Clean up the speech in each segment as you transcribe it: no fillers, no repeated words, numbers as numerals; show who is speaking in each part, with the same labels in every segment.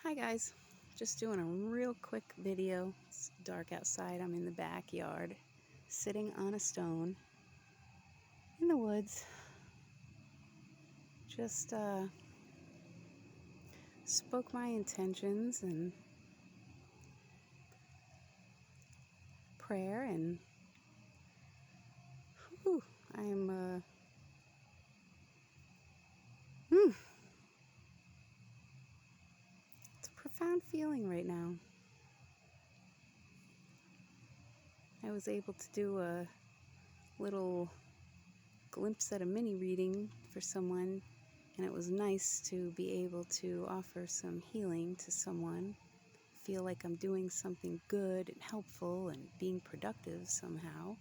Speaker 1: Hi guys, just doing a real quick video. It's dark outside. I'm in the backyard, sitting on a stone in the woods. Just spoke my intentions and prayer, and whew, I am it's a profound feeling right now. I was able to do a little glimpse at a mini reading for someone, and it was nice to be able to offer some healing to someone. Feel like I'm doing something good and helpful and being productive somehow.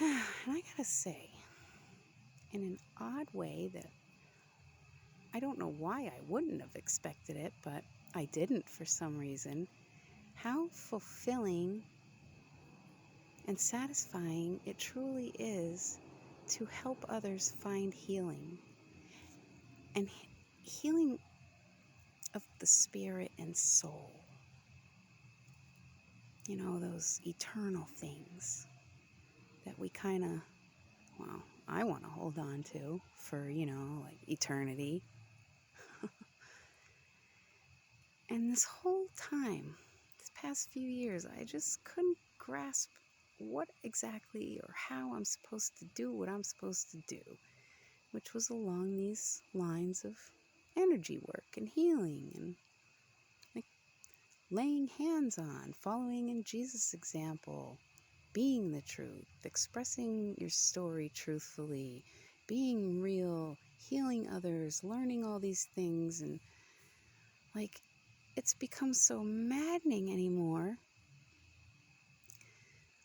Speaker 1: And I gotta say, in an odd way that I don't know why I wouldn't have expected it, but I didn't for some reason, how fulfilling and satisfying it truly is to help others find healing. And healing of the spirit and soul. You know, those eternal things that we kind of, well, I want to hold on to for, like eternity. And this whole time, this past few years, I just couldn't grasp what exactly or how I'm supposed to do what I'm supposed to do, which was along these lines of energy work and healing and like laying hands on, following in Jesus' example, being the truth, expressing your story truthfully, being real, healing others, learning all these things. And like, it's become so maddening anymore.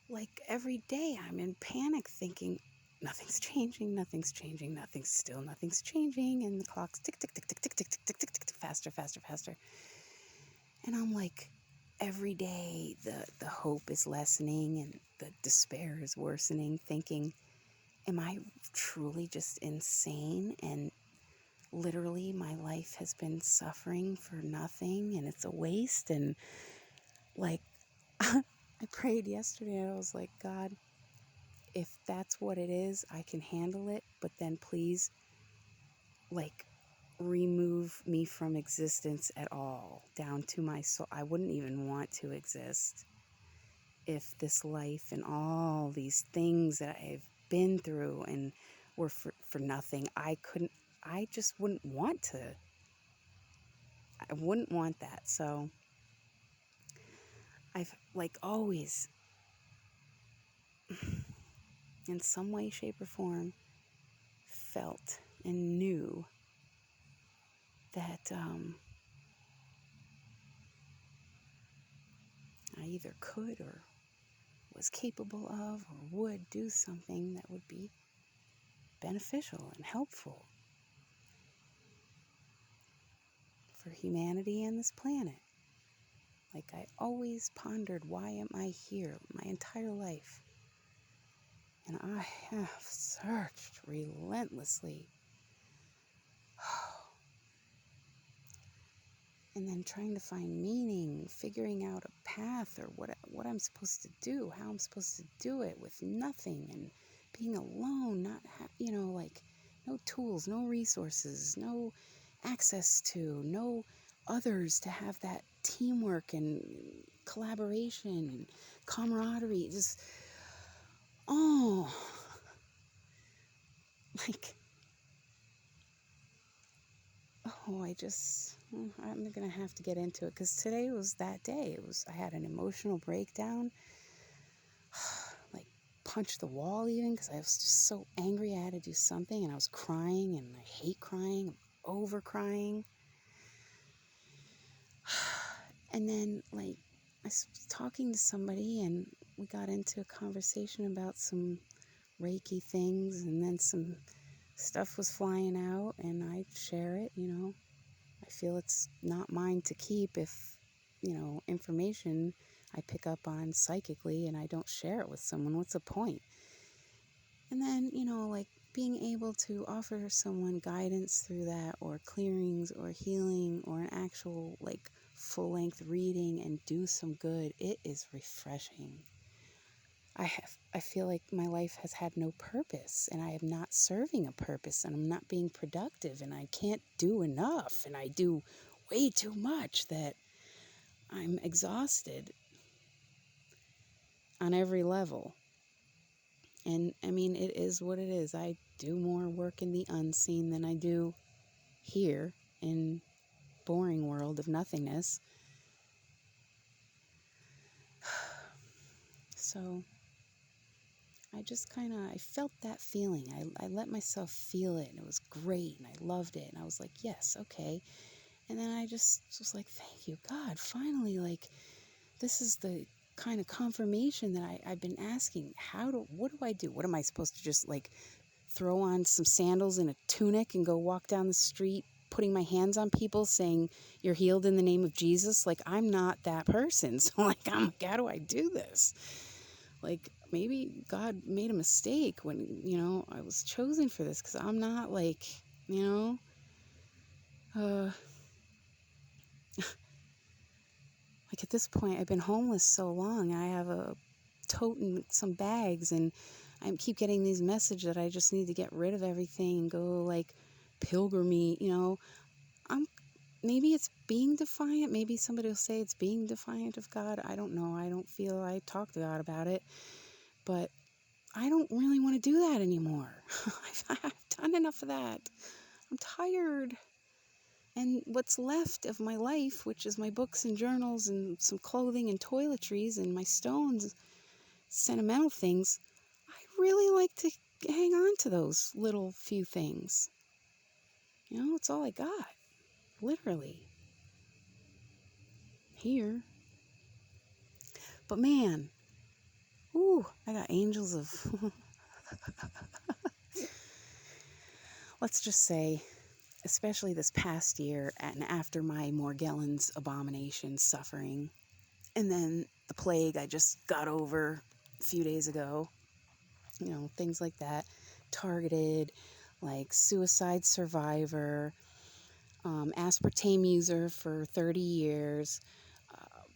Speaker 1: Like every day I'm in panic thinking, nothing's changing, nothing's changing, nothing's changing. And the clock's tick, tick, tick, tick, tick, tick, tick, tick, tick, tick, faster, faster, faster. And I'm like, every day the hope is lessening and the despair is worsening, thinking, am I truly just insane? And literally my life has been suffering for nothing and it's a waste. And like, I prayed yesterday and I was like, God, if that's what it is, I can handle it. But then please, like, remove me from existence at all, down to my soul. I wouldn't even want to exist if this life and all these things that I've been through and were for nothing. I just wouldn't want to. I wouldn't want that. So I've like always, in some way, shape, or form, felt and knew that I either could or was capable of or would do something that would be beneficial and helpful for humanity and this planet. Like, I always pondered, why am I here my entire life? And I have searched relentlessly. And then trying to find meaning, figuring out a path or what I'm supposed to do, how I'm supposed to do it with nothing and being alone, not, like no tools, no resources, no access to, no others to have that teamwork and collaboration and camaraderie. Just, like, I'm going to have to get into it because today was that day. I had an emotional breakdown, like punched the wall even because I was just so angry I had to do something, and I was crying, and I hate crying, I'm over crying. And then, like, I was talking to somebody and we got into a conversation about some Reiki things, and then some stuff was flying out, and I share it, I feel it's not mine to keep if, information I pick up on psychically and I don't share it with someone. What's the point? And then, like, being able to offer someone guidance through that, or clearings, or healing, or an actual like full-length reading and do some good, it is refreshing. I feel like my life has had no purpose, and I am not serving a purpose, and I'm not being productive, and I can't do enough, and I do way too much that I'm exhausted on every level. And I mean, it is what it is. I do more work in the unseen than I do here in boring world of nothingness. So I just I felt that feeling. I let myself feel it, and it was great, and I loved it. And I was like, yes, okay. And then I just was like, thank you, God. Finally, like, this is the kind of confirmation that I've been asking. What do I do? What am I supposed to just like throw on some sandals and a tunic and go walk down the street putting my hands on people saying you're healed in the name of Jesus? Like, I'm not that person. So like, I'm like, how do I do this? Like, maybe God made a mistake when, I was chosen for this, because I'm not like, like at this point, I've been homeless so long. I have a tote and some bags, and I keep getting these messages that I just need to get rid of everything and go like pilgrimy, maybe it's being defiant. Maybe somebody will say it's being defiant of God. I don't know. I don't feel I talk to God about it, but I don't really want to do that anymore. I've done enough of that. I'm tired. And what's left of my life, which is my books and journals and some clothing and toiletries and my stones, sentimental things, I really like to hang on to those little few things. It's all I got. Literally. Here. But man, I got angels of... Let's just say, especially this past year and after my Morgellons abomination suffering, and then the plague I just got over a few days ago, things like that, targeted, like suicide survivor, aspartame user for 30 years,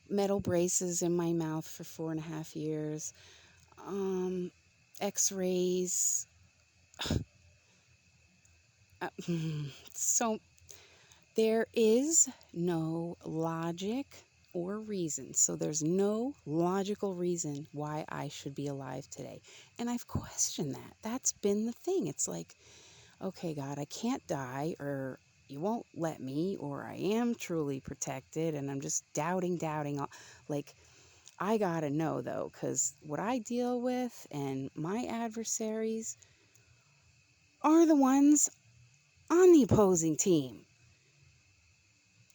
Speaker 1: metal braces in my mouth for 4.5 years, x-rays, so there is no logic or reason. So there's no logical reason why I should be alive today. And I've questioned that. That's been the thing. It's like, okay, God, I can't die, or you won't let me, or I am truly protected, and I'm just doubting. Like, I gotta know, though, because what I deal with and my adversaries are the ones on the opposing team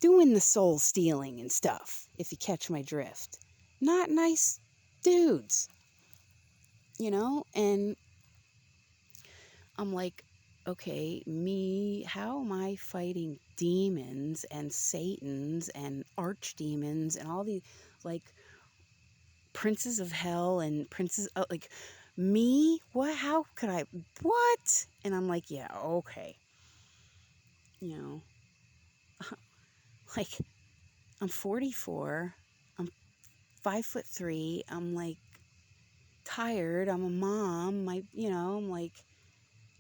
Speaker 1: doing the soul stealing and stuff, if you catch my drift. Not nice dudes, and I'm like, okay, how am I fighting demons and satans and archdemons and all these, like, princes of hell and princes, like, me? How could I, what? And I'm like, yeah, okay. Like, I'm 44, I'm 5'3", I'm like tired, I'm a mom, I'm like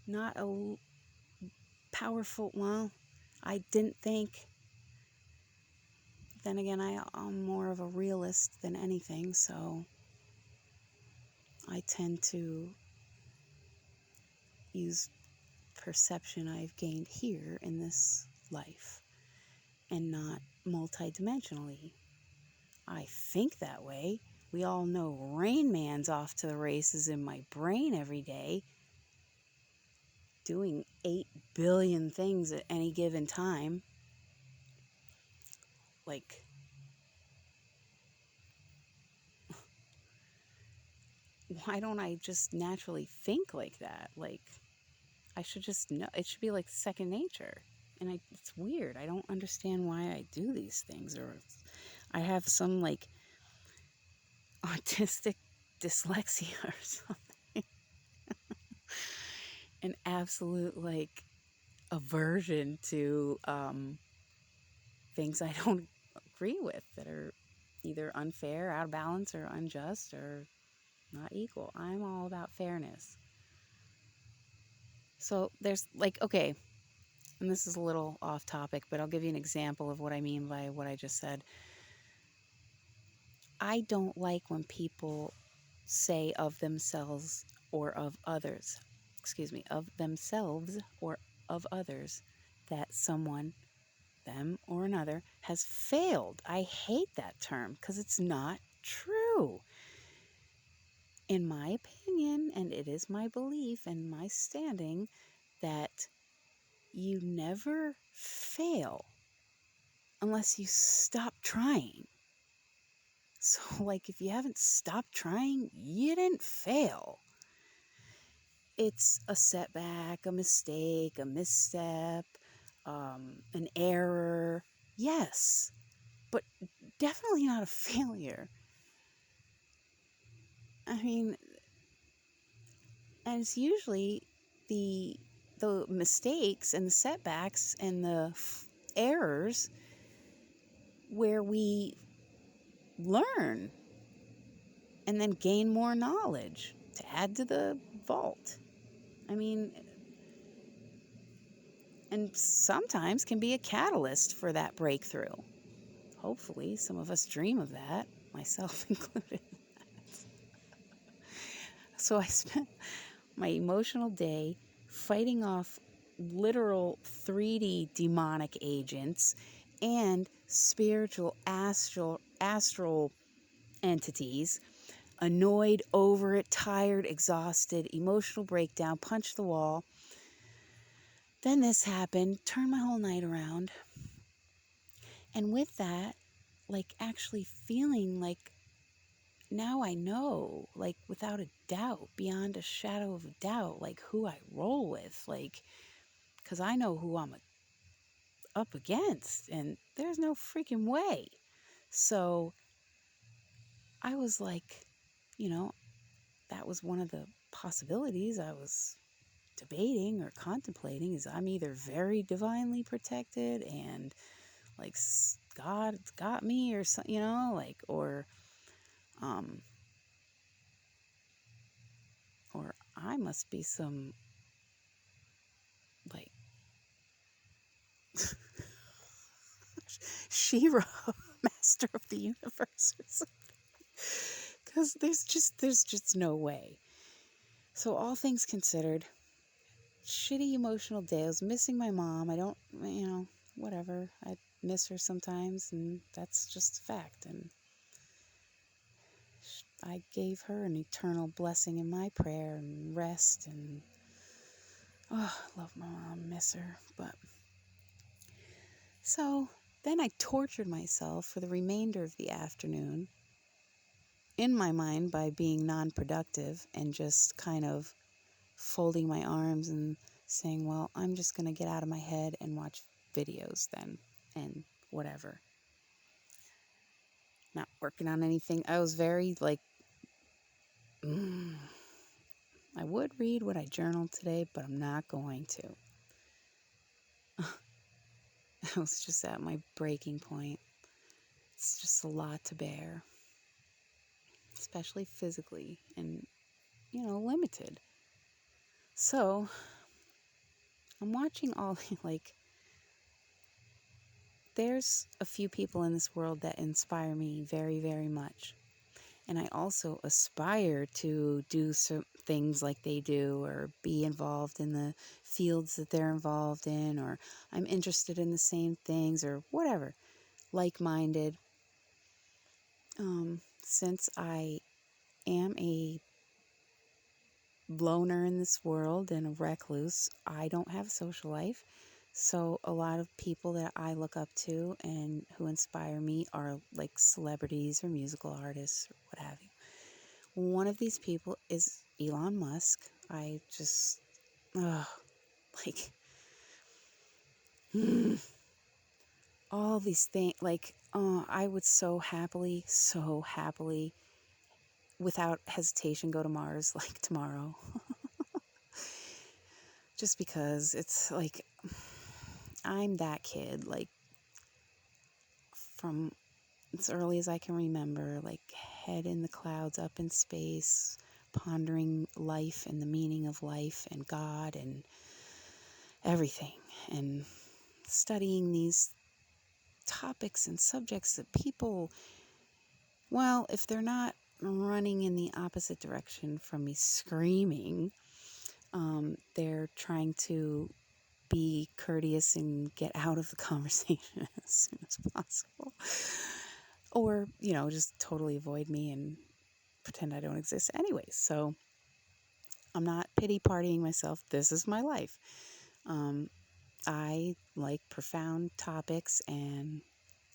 Speaker 1: not a powerful, well, I didn't think. Then again, I'm more of a realist than anything, so I tend to use perception I've gained here in this life and not multidimensionally. I think that way. We all know Rain Man's off to the races in my brain every day, doing 8 billion things at any given time. Like, why don't I just naturally think like that? Like, I should just know. It should be like second nature. And it's weird. I don't understand why I do these things. Or I have some, like, autistic dyslexia or something. an absolute aversion to things I don't agree with that are either unfair, out of balance, or unjust, or not equal. I'm all about fairness. So there's okay, and this is a little off topic, but I'll give you an example of what I mean by what I just said. I don't like when people say of themselves or of others, of themselves or of others, that someone, them or another, has failed. I hate that term because it's not true. In my opinion, and it is my belief and my standing, that you never fail unless you stop trying. So, if you haven't stopped trying, you didn't fail. It's a setback, a mistake, a misstep, an error. Yes, but definitely not a failure. I mean, and it's usually the mistakes and the setbacks and the errors where we learn and then gain more knowledge to add to the vault. I mean, and sometimes can be a catalyst for that breakthrough. Hopefully, some of us dream of that, myself included. So I spent my emotional day fighting off literal 3D demonic agents and spiritual astral entities, annoyed, over it, tired, exhausted, emotional breakdown, punched the wall. Then this happened, turned my whole night around. And with that, actually feeling now I know, without a doubt, beyond a shadow of a doubt, who I roll with, because I know who I'm up against, and there's no freaking way. So I was that was one of the possibilities I was debating or contemplating, is I'm either very divinely protected and God's got me, or something, or I must be some She-Ra, master of the universe, or something. Because there's just no way. So all things considered, shitty emotional day. I was missing my mom. I don't, whatever. I miss her sometimes, and that's just a fact. And I gave her an eternal blessing in my prayer and rest, and I love my mom, miss her. But so then I tortured myself for the remainder of the afternoon in my mind by being non-productive and just kind of folding my arms and saying, well, I'm just going to get out of my head and watch videos then, and whatever. Not working on anything. I was very I would read what I journaled today, but I'm not going to. I was just at my breaking point. It's just a lot to bear, especially physically and, limited. So I'm watching all there's a few people in this world that inspire me very, very much. And I also aspire to do some things like they do, or be involved in the fields that they're involved in, or I'm interested in the same things, or whatever, like-minded. Since I am a loner in this world and a recluse, I don't have a social life. So a lot of people that I look up to and who inspire me are celebrities or musical artists or what have you. One of these people is Elon Musk. I just, all these things, I would so happily, without hesitation, go to Mars tomorrow. just because it's like, I'm that kid, like, from as early as I can remember, like, head in the clouds, up in space, pondering life and the meaning of life and God and everything, and studying these topics and subjects that people, well, if they're not running in the opposite direction from me screaming, they're trying to be courteous and get out of the conversation as soon as possible. Or, just totally avoid me and pretend I don't exist anyways. So I'm not pity partying myself. This is my life. I like profound topics, and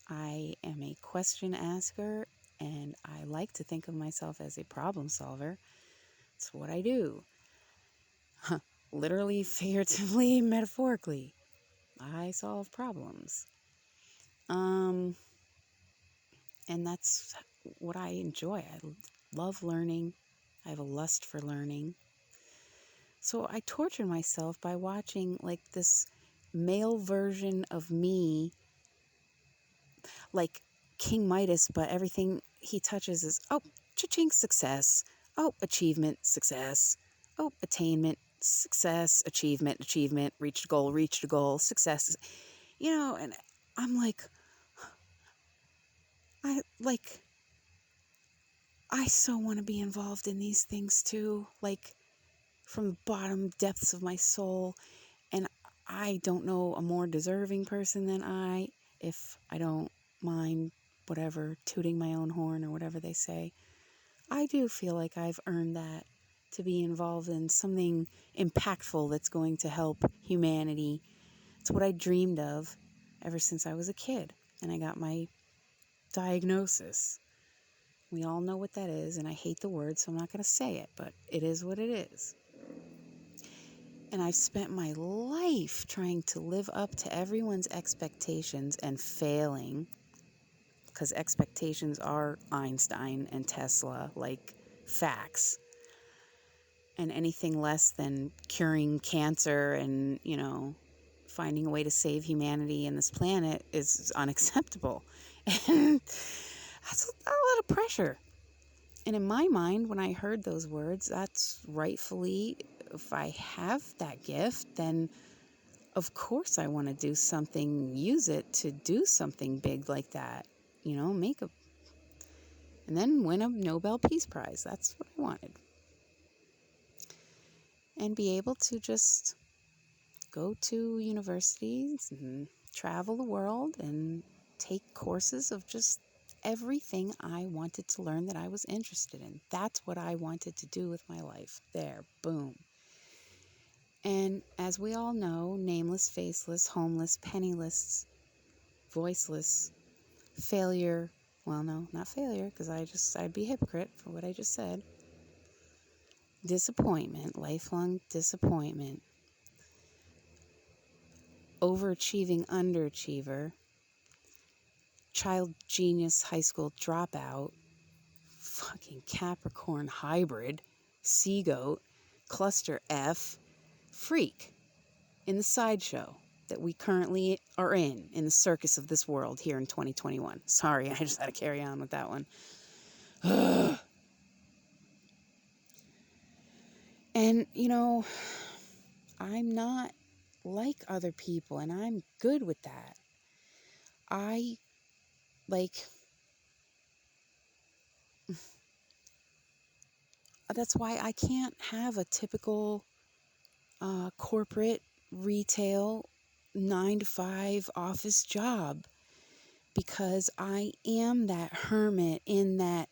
Speaker 1: I am a question asker, and I like to think of myself as a problem solver. It's what I do. Literally, figuratively, metaphorically. I solve problems. And that's what I enjoy. I love learning. I have a lust for learning. So I torture myself by watching like this male version of me, like King Midas, but everything he touches is, oh, cha-ching, success. Oh, achievement, success. Oh, attainment, success, achievement, reached a goal, success. And I'm like, I so want to be involved in these things too, like from the bottom depths of my soul. And I don't know a more deserving person than I, if I don't mind whatever, tooting my own horn or whatever they say. I do feel like I've earned that, to be involved in something impactful that's going to help humanity. It's what I dreamed of ever since I was a kid and I got my diagnosis. We all know what that is, and I hate the word, so I'm not going to say it, but it is what it is. And I've spent my life trying to live up to everyone's expectations and failing, because expectations are Einstein and Tesla, like facts. And anything less than curing cancer and, finding a way to save humanity and this planet is unacceptable. And that's a lot of pressure. And in my mind, when I heard those words, that's rightfully, if I have that gift, then of course I want to do something, use it to do something big like that, and then win a Nobel Peace Prize. That's what I wanted. And be able to just go to universities and travel the world and take courses of just everything I wanted to learn that I was interested in. That's what I wanted to do with my life. There, boom. And as we all know, nameless, faceless, homeless, penniless, voiceless, failure. Well, no, not failure, because I'd be a hypocrite for what I just said. Disappointment, lifelong disappointment. Overachieving underachiever. Child genius high school dropout. Fucking Capricorn hybrid. Sea goat. Cluster F. Freak. In the sideshow that we currently are in the circus of this world here in 2021. Sorry, I just had to carry on with that one. And, I'm not like other people, and I'm good with that. That's why I can't have a typical corporate, retail, 9-to-5 office job, because I am that hermit in that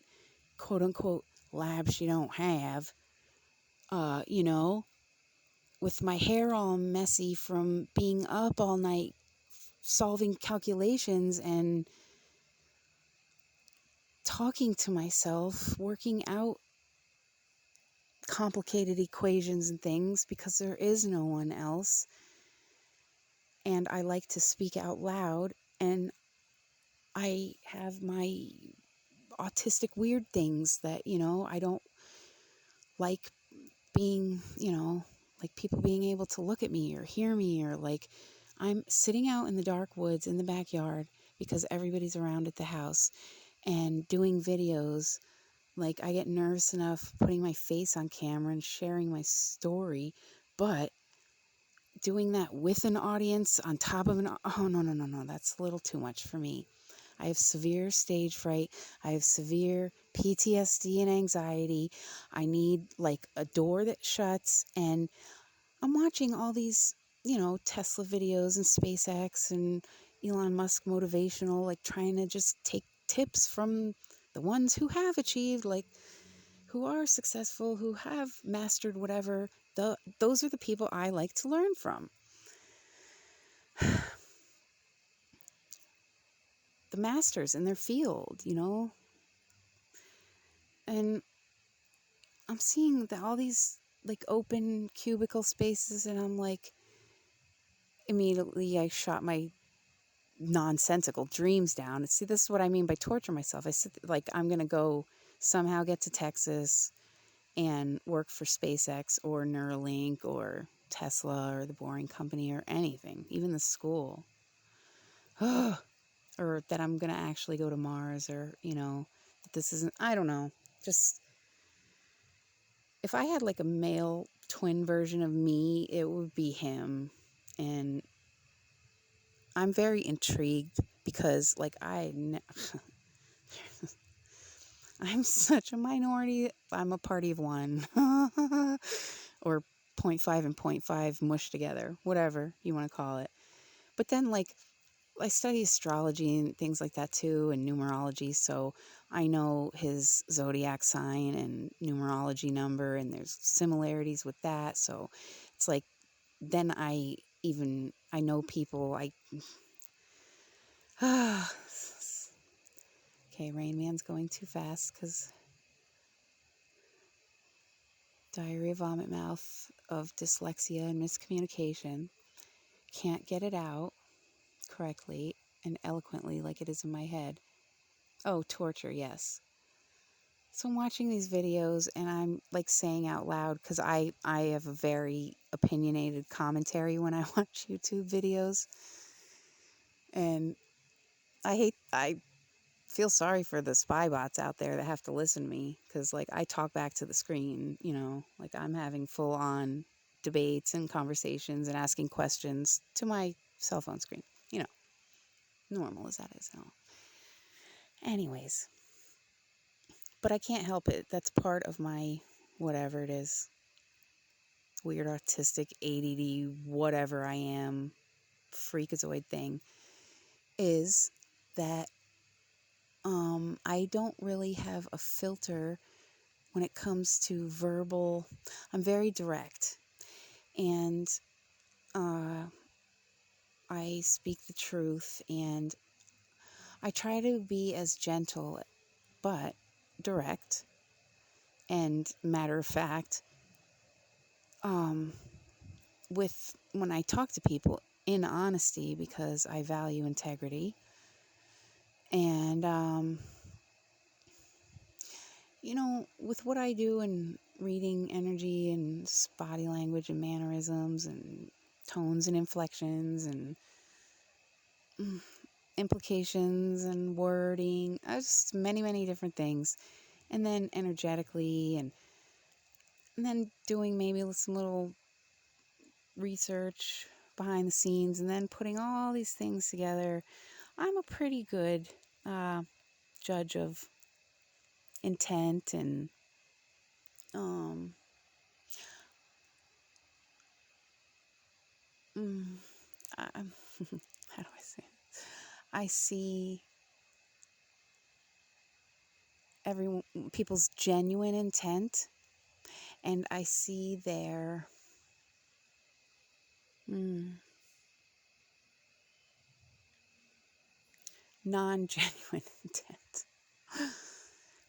Speaker 1: quote-unquote lab she don't have, with my hair all messy from being up all night solving calculations and talking to myself, working out complicated equations and things because there is no one else. And I like to speak out loud, and I have my autistic weird things that, I don't like being, like people being able to look at me or hear me, or like I'm sitting out in the dark woods in the backyard because everybody's around at the house and doing videos. Like I get nervous enough putting my face on camera and sharing my story, but doing that with an audience on top of oh no, that's a little too much for me. I have severe stage fright. I have severe PTSD and anxiety. I need like a door that shuts, and I'm watching all these, Tesla videos and SpaceX and Elon Musk motivational, like trying to just take tips from the ones who have achieved, like who are successful, who have mastered whatever. Those are the people I like to learn from. The masters in their field, And I'm seeing all these like open cubicle spaces, and I'm like, immediately I shot my nonsensical dreams down. See, this is what I mean by torture myself. I said, like, I'm going to go somehow get to Texas and work for SpaceX or Neuralink or Tesla or the Boring Company or anything, even the school. Or that I'm going to actually go to Mars, or, that this isn't, I don't know. Just, if I had like a male twin version of me, it would be him. And I'm very intrigued because, like, I'm such a minority. I'm a party of one. Or 0.5 and 0.5 mushed together, whatever you want to call it. But then, like, I study astrology and things like that too, and numerology, so I know his zodiac sign and numerology number, and there's similarities with that. So it's like, then I know people. Okay, Rain Man's going too fast because diarrhea, vomit, mouth of dyslexia and miscommunication. Can't get it out correctly and eloquently like it is in my head. Oh, torture, yes. So I'm watching these videos and I'm like saying out loud, because I have a very opinionated commentary when I watch YouTube videos. And I feel sorry for the spy bots out there that have to listen to me, because like I talk back to the screen, like I'm having full on debates and conversations and asking questions to my cell phone screen, normal as that is and all. Anyways, but I can't help it. That's part of my whatever it is. Weird autistic ADD, whatever I am, freakazoid thing, is that I don't really have a filter when it comes to verbal. I'm very direct, and I speak the truth, and I try to be as gentle but direct and matter of fact with when I talk to people in honesty, because I value integrity. And with what I do and reading energy and body language and mannerisms and tones and inflections and implications and wording, just many different things, and then energetically, and then doing maybe some little research behind the scenes, and then putting all these things together, I'm a pretty good judge of intent and how do I say it? I see people's genuine intent, and I see their non-genuine intent.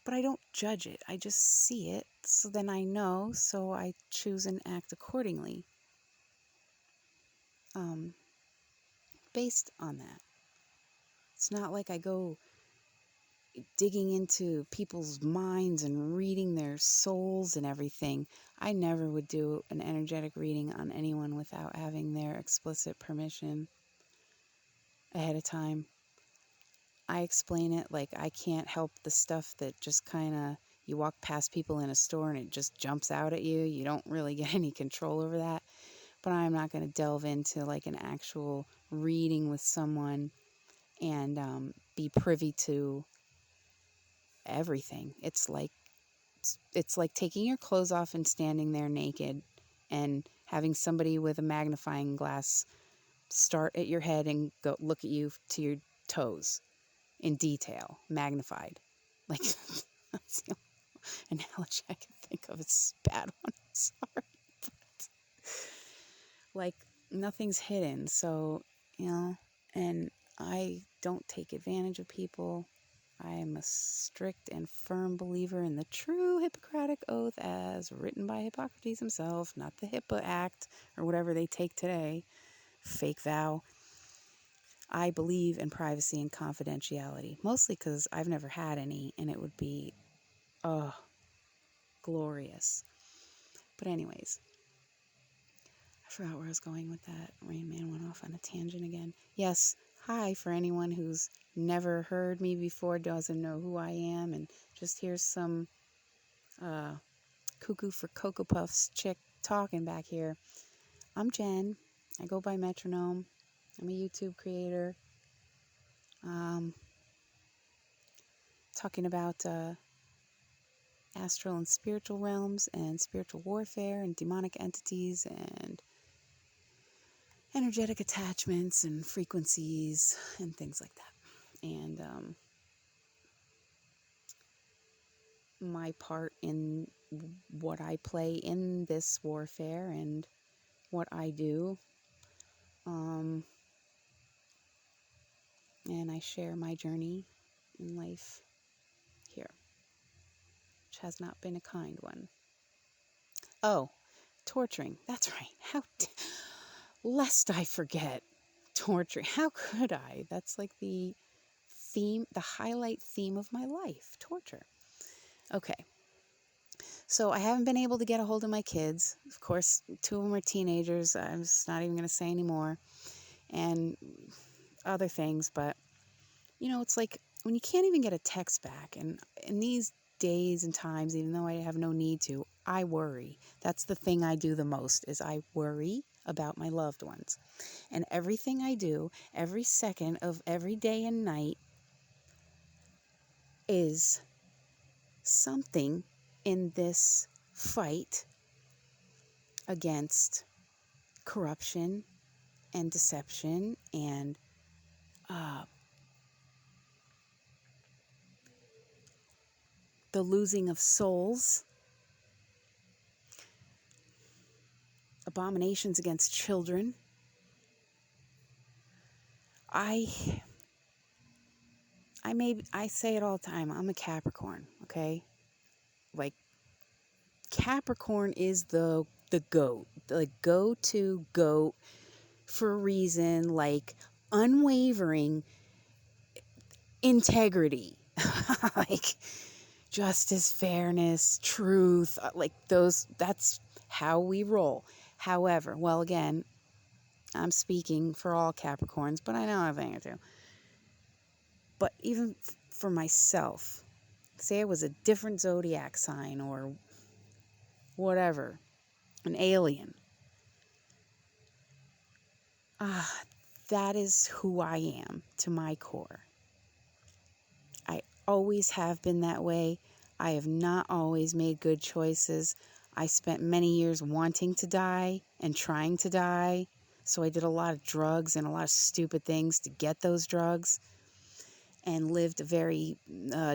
Speaker 1: But I don't judge it. I just see it, so then I know, so I choose and act accordingly. Based on that. It's not like I go digging into people's minds and reading their souls and everything. I never would do an energetic reading on anyone without having their explicit permission ahead of time. I explain it like I can't help the stuff that just kind of, you walk past people in a store and it just jumps out at you. You don't really get any control over that. But I'm not going to delve into like an actual reading with someone and be privy to everything. It's like taking your clothes off and standing there naked and having somebody with a magnifying glass start at your head and go look at you to your toes in detail, magnified. Like, that's the only analogy I can think of. It's a bad one. I'm sorry. But, like, nothing's hidden. So, and I don't take advantage of people. I am a strict and firm believer in the true Hippocratic Oath as written by Hippocrates himself, not the HIPAA Act or whatever they take today. Fake vow. I believe in privacy and confidentiality, mostly because I've never had any, and it would be, glorious. But anyways, I forgot where I was going with that. Rain Man went off on a tangent again. Yes, hi for anyone who's never heard me before, doesn't know who I am, and just hears some cuckoo for Cocoa Puffs chick talking back here. I'm Jen. I go by Metronome. I'm a YouTube creator. Talking about astral and spiritual realms and spiritual warfare and demonic entities and energetic attachments and frequencies and things like that. And my part in what I play in this warfare and what I do. And I share my journey in life here, which has not been a kind one. Oh, torturing. That's right. Lest I forget, torturing. How could I? That's like the theme, the highlight theme of my life, torture. Okay. So I haven't been able to get a hold of my kids. Of course, 2 of them are teenagers. I'm just not even going to say anymore. And other things, but it's like when you can't even get a text back, and in these days and times, even though I have no need to, I worry. That's the thing I do the most, is I worry about my loved ones. And everything I do, every second of every day and night, is something in this fight against corruption and deception and the losing of souls, abominations against children. I say it all the time, I'm a Capricorn, okay? Like, Capricorn is the goat, the go-to goat for a reason, like unwavering integrity, like justice, fairness, truth, like that's how we roll. However, well, again, I'm speaking for all Capricorns, but I know I think I do. But even for myself, say I was a different zodiac sign or whatever, an alien. That is who I am to my core. I always have been that way. I have not always made good choices. I spent many years wanting to die and trying to die. So I did a lot of drugs and a lot of stupid things to get those drugs and lived a very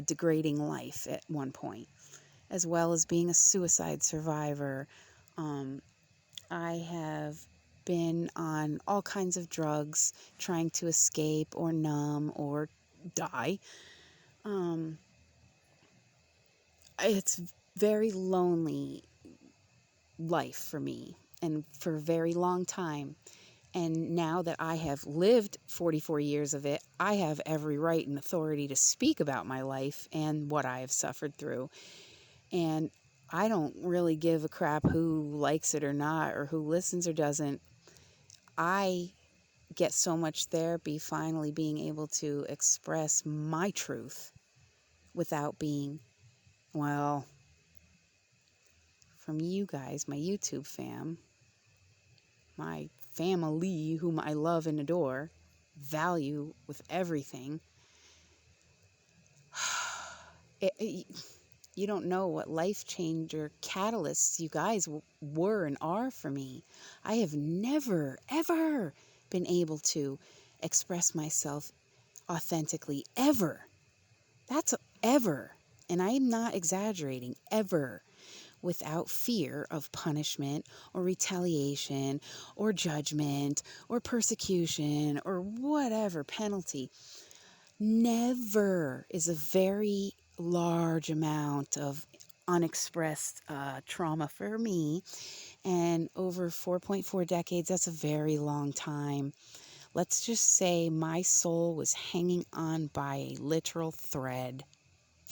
Speaker 1: degrading life at one point, as well as being a suicide survivor. I have been on all kinds of drugs, trying to escape or numb or die. It's very lonely life for me, and for a very long time. And now that I have lived 44 years of it, I have every right and authority to speak about my life and what I have suffered through. And I don't really give a crap who likes it or not, or who listens or doesn't. I get so much therapy finally being able to express my truth without being, well, from you guys, my YouTube fam, my family, whom I love and adore, value with everything. You don't know what life changer catalysts you guys were and are for me. I have never, ever been able to express myself authentically, ever. That's ever. And I'm not exaggerating, ever, without fear of punishment or retaliation or judgment or persecution or whatever penalty. Never is a very large amount of unexpressed trauma for me. And over 4.4 decades, that's a very long time. Let's just say my soul was hanging on by a literal thread.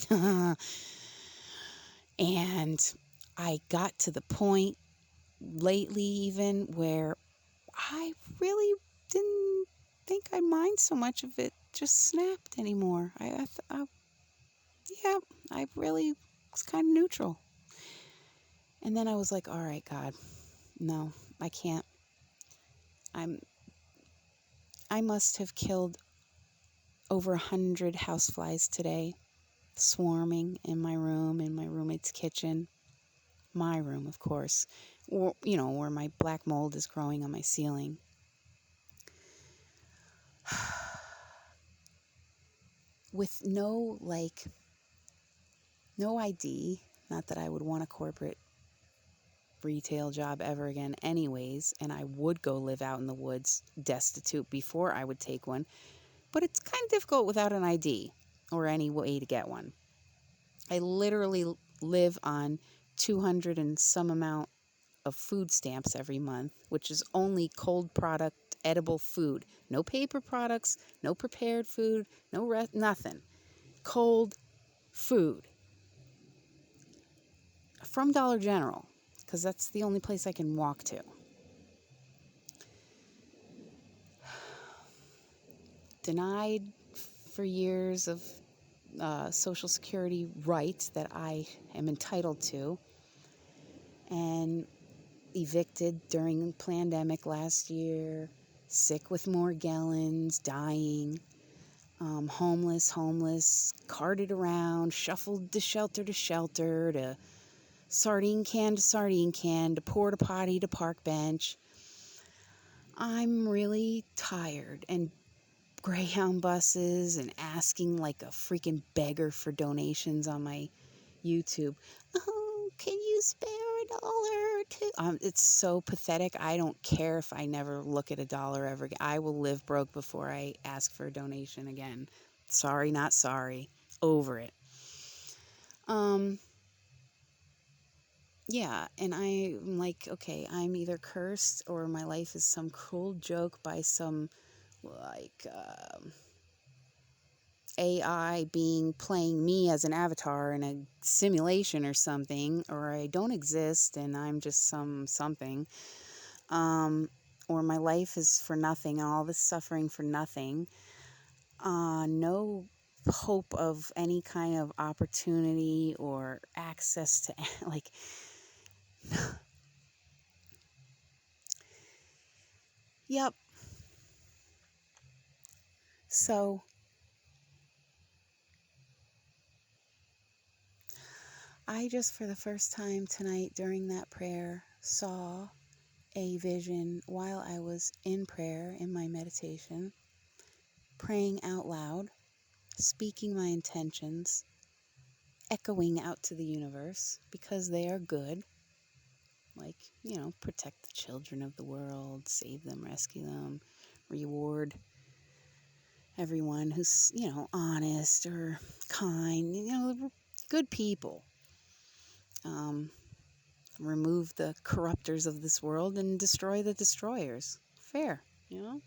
Speaker 1: And I got to the point lately even where I really didn't think I'd mind so much if it just snapped anymore. Yeah, I really was kind of neutral. And then I was like, all right, God, no, I can't. I must have killed over 100 houseflies today, swarming in my room, in my roommate's kitchen. My room, of course, or, where my black mold is growing on my ceiling. With no ID, not that I would want a corporate retail job ever again anyways, and I would go live out in the woods destitute before I would take one, but it's kind of difficult without an ID or any way to get one. I literally live on 200 and some amount of food stamps every month, which is only cold product edible food. No paper products, no prepared food, nothing. Cold food. From Dollar General, because that's the only place I can walk to. Denied for years of Social Security rights that I am entitled to, and evicted during the pandemic last year, sick with Morgellons, dying, homeless, carted around, shuffled to shelter, to sardine can, to porta potty, to park bench. I'm really tired, and Greyhound buses and asking like a freaking beggar for donations on my YouTube. Oh, can you spare $1 or $2? It's so pathetic. I don't care if I never look at $1 ever again. I will live broke before I ask for a donation again. Sorry, not sorry. Over it. Yeah, and I'm like, okay, I'm either cursed or my life is some cruel joke by some AI playing me as an avatar in a simulation or something, or I don't exist and I'm just something, or my life is for nothing and all this suffering for nothing. No hope of any kind of opportunity or access to like. Yep. So I just, for the first time tonight during that prayer, saw a vision while I was in prayer in my meditation, praying out loud, speaking my intentions, echoing out to the universe because they are good. Like, protect the children of the world, save them, rescue them, reward everyone who's, honest or kind, good people. Remove the corruptors of this world and destroy the destroyers. Fair. you know?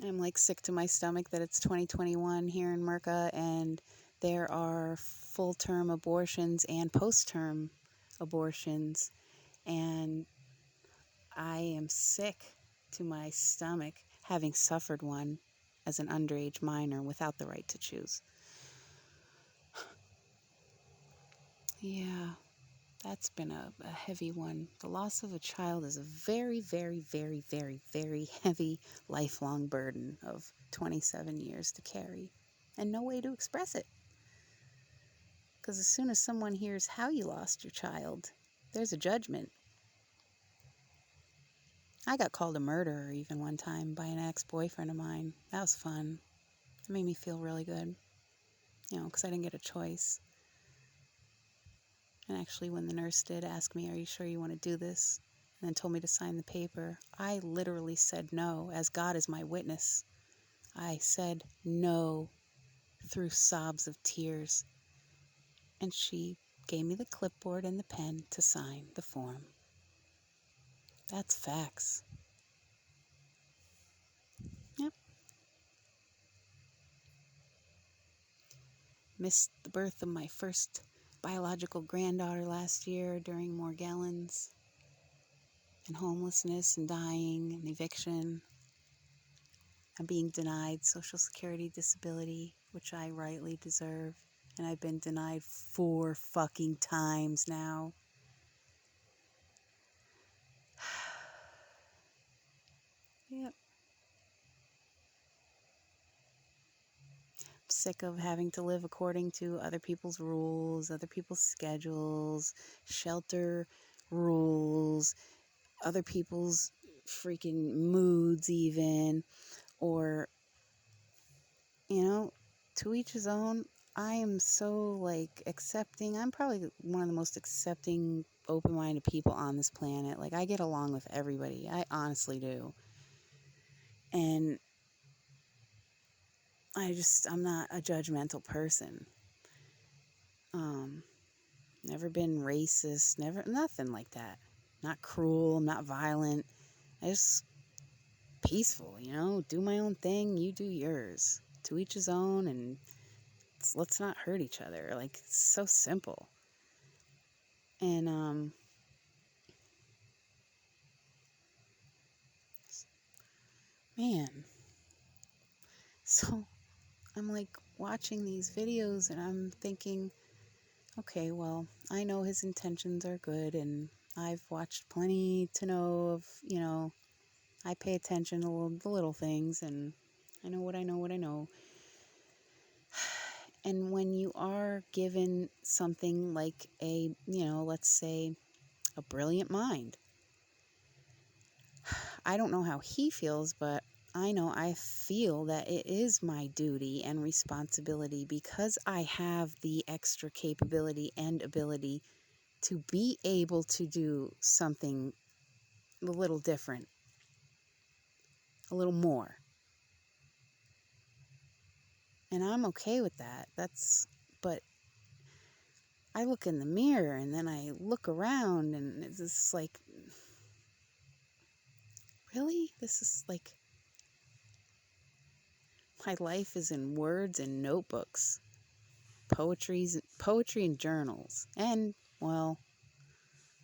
Speaker 1: I'm like sick to my stomach that it's 2021 here in Merca and there are full-term abortions and post-term abortions, and I am sick to my stomach having suffered one as an underage minor without the right to choose. Yeah, that's been a heavy one. The loss of a child is a very, very, very, very, very heavy lifelong burden of 27 years to carry and no way to express it. Because as soon as someone hears how you lost your child, there's a judgment. I got called a murderer even one time by an ex-boyfriend of mine. That was fun. It made me feel really good, because I didn't get a choice. And actually, when the nurse did ask me, "Are you sure you want to do this?" and then told me to sign the paper, I literally said no, as God is my witness. I said no through sobs of tears. And she gave me the clipboard and the pen to sign the form. That's facts. Yep. Missed the birth of my first biological granddaughter last year during Morgellons and homelessness and dying and eviction. I'm being denied Social Security disability, which I rightly deserve. And I've been denied 4 fucking times now. Yep. I'm sick of having to live according to other people's rules, other people's schedules, shelter rules, other people's freaking moods even, or, to each his own. I am so, accepting. I'm probably one of the most accepting, open-minded people on this planet. Like, I get along with everybody. I honestly do. And I'm not a judgmental person. Never been racist, nothing like that. Not cruel, not violent. I just peaceful, do my own thing, you do yours. To each his own, and let's not hurt each other. Like, it's so simple. And, man, so I'm like watching these videos and I'm thinking, okay, well, I know his intentions are good, and I've watched plenty to know of, I pay attention to the little things, and I know what I know. And when you are given something like let's say a brilliant mind, I don't know how he feels, but I know I feel that it is my duty and responsibility, because I have the extra capability and ability to be able to do something a little different, a little more. And I'm okay with that. But I look in the mirror and then I look around and it's just like, really? This is like, my life is in words and notebooks, poetry and journals, and, well,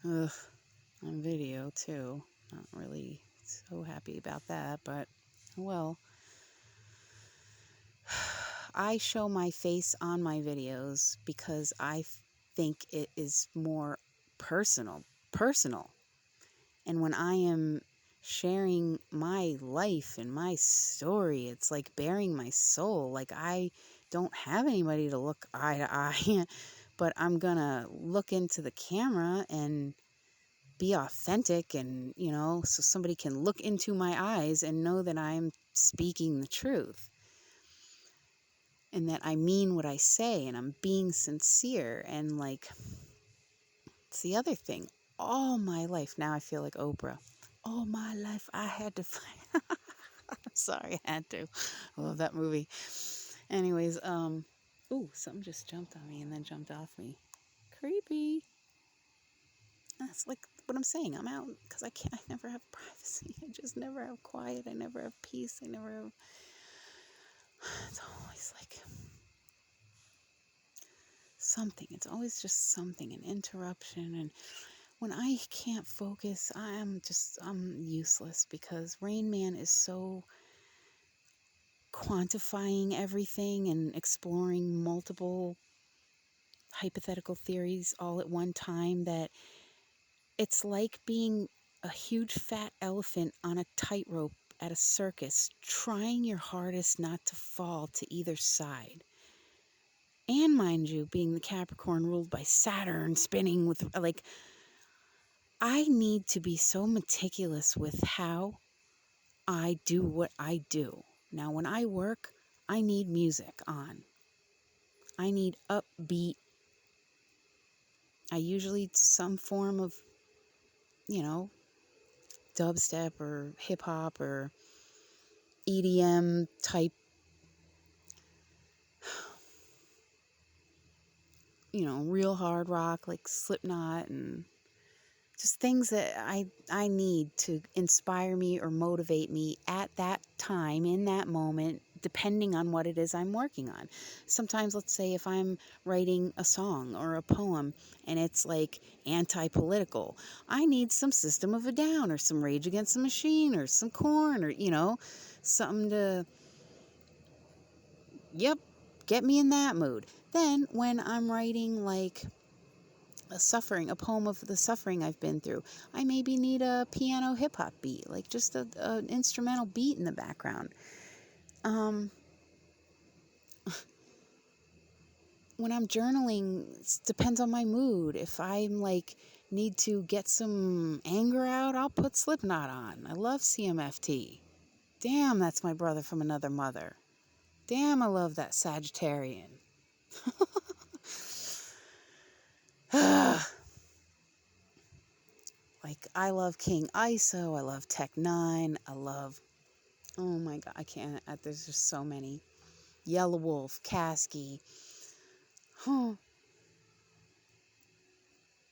Speaker 1: on video too. Not really so happy about that, but, well, I show my face on my videos because I think it is more personal. And when I am sharing my life and my story, it's like bearing my soul. Like, I don't have anybody to look eye to eye, but I'm gonna look into the camera and be authentic, and, so somebody can look into my eyes and know that I'm speaking the truth. And that I mean what I say, and I'm being sincere. And, it's the other thing. All my life, now I feel like Oprah. All my life I had to fight. I'm sorry, I had to. I love that movie. Anyways, ooh, something just jumped on me and then jumped off me. Creepy. That's like what I'm saying. I'm out because I never have privacy. I just never have quiet. I never have peace. I never have, it's always like something. It's always just something, an interruption. And when I can't focus, I'm useless because Rain Man is so quantifying everything and exploring multiple hypothetical theories all at one time that it's like being a huge fat elephant on a tightrope at a circus, trying your hardest not to fall to either side. And mind you, being the Capricorn ruled by Saturn, spinning with, like, I need to be so meticulous with how I do what I do. Now, when I work, I need music on. I need upbeat. I usually some form of, dubstep or hip hop or EDM type, real hard rock like Slipknot and just things that I need to inspire me or motivate me at that time, in that moment, depending on what it is I'm working on. Sometimes, let's say if I'm writing a song or a poem and it's like anti-political, I need some System of a Down or some Rage Against the Machine or some Korn or, something to, get me in that mood. Then when I'm writing like a poem of the suffering I've been through, I maybe need a piano hip hop beat, like just an instrumental beat in the background. When I'm journaling, it depends on my mood. If I'm like need to get some anger out, I'll put Slipknot on. I love CMFT. Damn, that's my brother from another mother. Damn, I love that Sagittarian. Like, I love King ISO, I love Tech 9, I love, oh my god, I can't, there's just so many. Yellow Wolf, Kasky,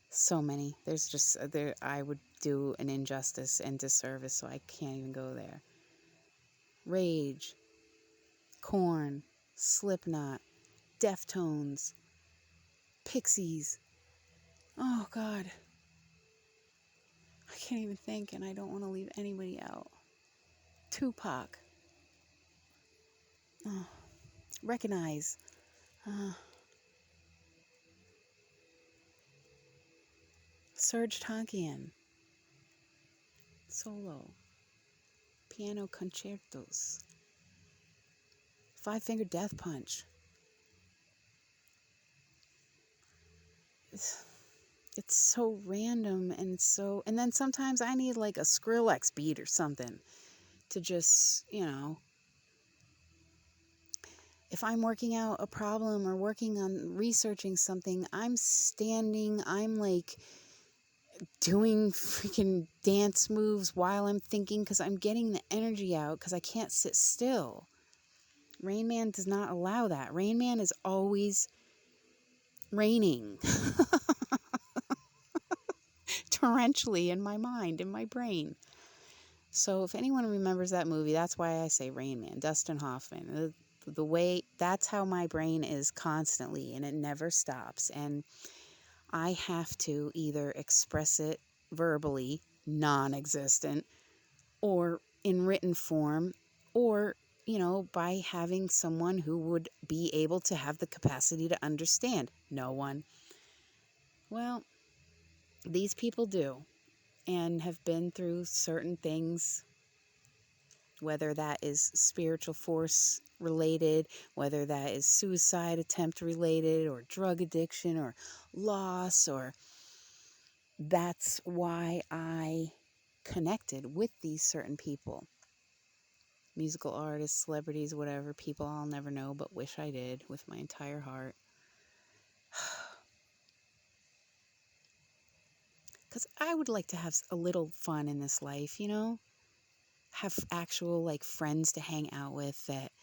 Speaker 1: so many. There's just, I would do an injustice and disservice, so I can't even go there. Rage, Korn, Slipknot, Deftones, Pixies. Oh god. I can't even think, and I don't want to leave anybody out. Tupac. Oh. Recognize. Serge Tankian. Solo. Piano concertos. Five Finger Death Punch. It's so random and so... And then sometimes I need like a Skrillex beat or something to just, If I'm working out a problem or working on researching something, I'm like doing freaking dance moves while I'm thinking because I'm getting the energy out because I can't sit still. Rain Man does not allow that. Rain Man is always raining torrentially in my mind, in my brain. So if anyone remembers that movie, that's why I say Rain Man, Dustin Hoffman. The way, that's how my brain is constantly, and it never stops. And I have to either express it verbally, non-existent, or in written form, or, by having someone who would be able to have the capacity to understand. No one. Well, these people do, and have been through certain things, whether that is spiritual force related, whether that is suicide attempt related, or drug addiction, or loss, or that's why I connected with these certain people. Musical artists, celebrities, whatever, people I'll never know but wish I did with my entire heart. Because I would like to have a little fun in this life, have actual like friends to hang out with that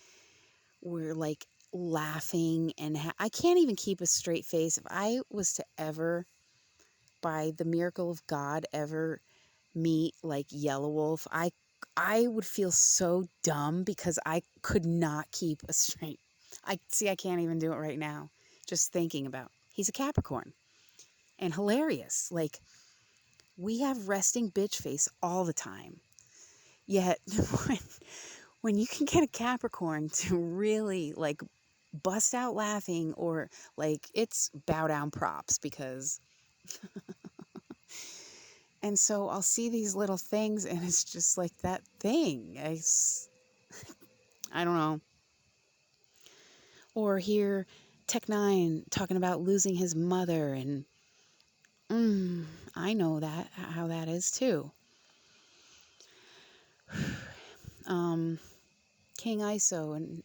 Speaker 1: we're like laughing and I can't even keep a straight face. If I was to ever by the miracle of God, ever meet like Yellow Wolf, I would feel so dumb because I could not keep a straight. I can't even do it right now. Just thinking about. He's a Capricorn and hilarious. Like, we have resting bitch face all the time. Yet when you can get a Capricorn to really like bust out laughing, or like it's bow down props, because and so I'll see these little things and it's just like that thing. I don't know. Or hear Tech Nine talking about losing his mother, and I know that how that is too. King ISO and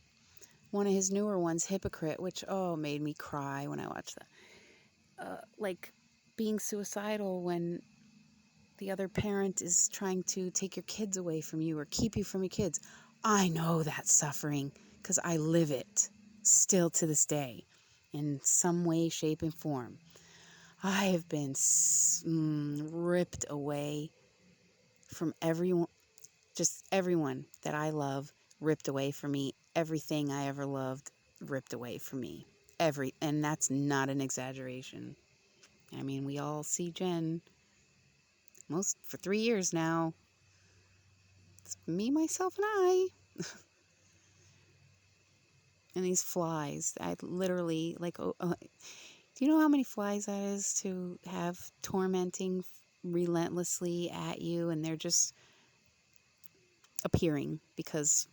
Speaker 1: one of his newer ones, Hypocrite, which made me cry when I watched that. Like being suicidal when the other parent is trying to take your kids away from you or keep you from your kids. I know that suffering because I live it still to this day in some way, shape, and form. I have been ripped away from everyone, just everyone that I love, ripped away from me. Everything I ever loved, ripped away from me. And that's not an exaggeration. I mean, we all see Jen for 3 years now. It's me, myself, and I. And these flies, I literally, like, do you know how many flies that is to have tormenting relentlessly at you, and they're just appearing because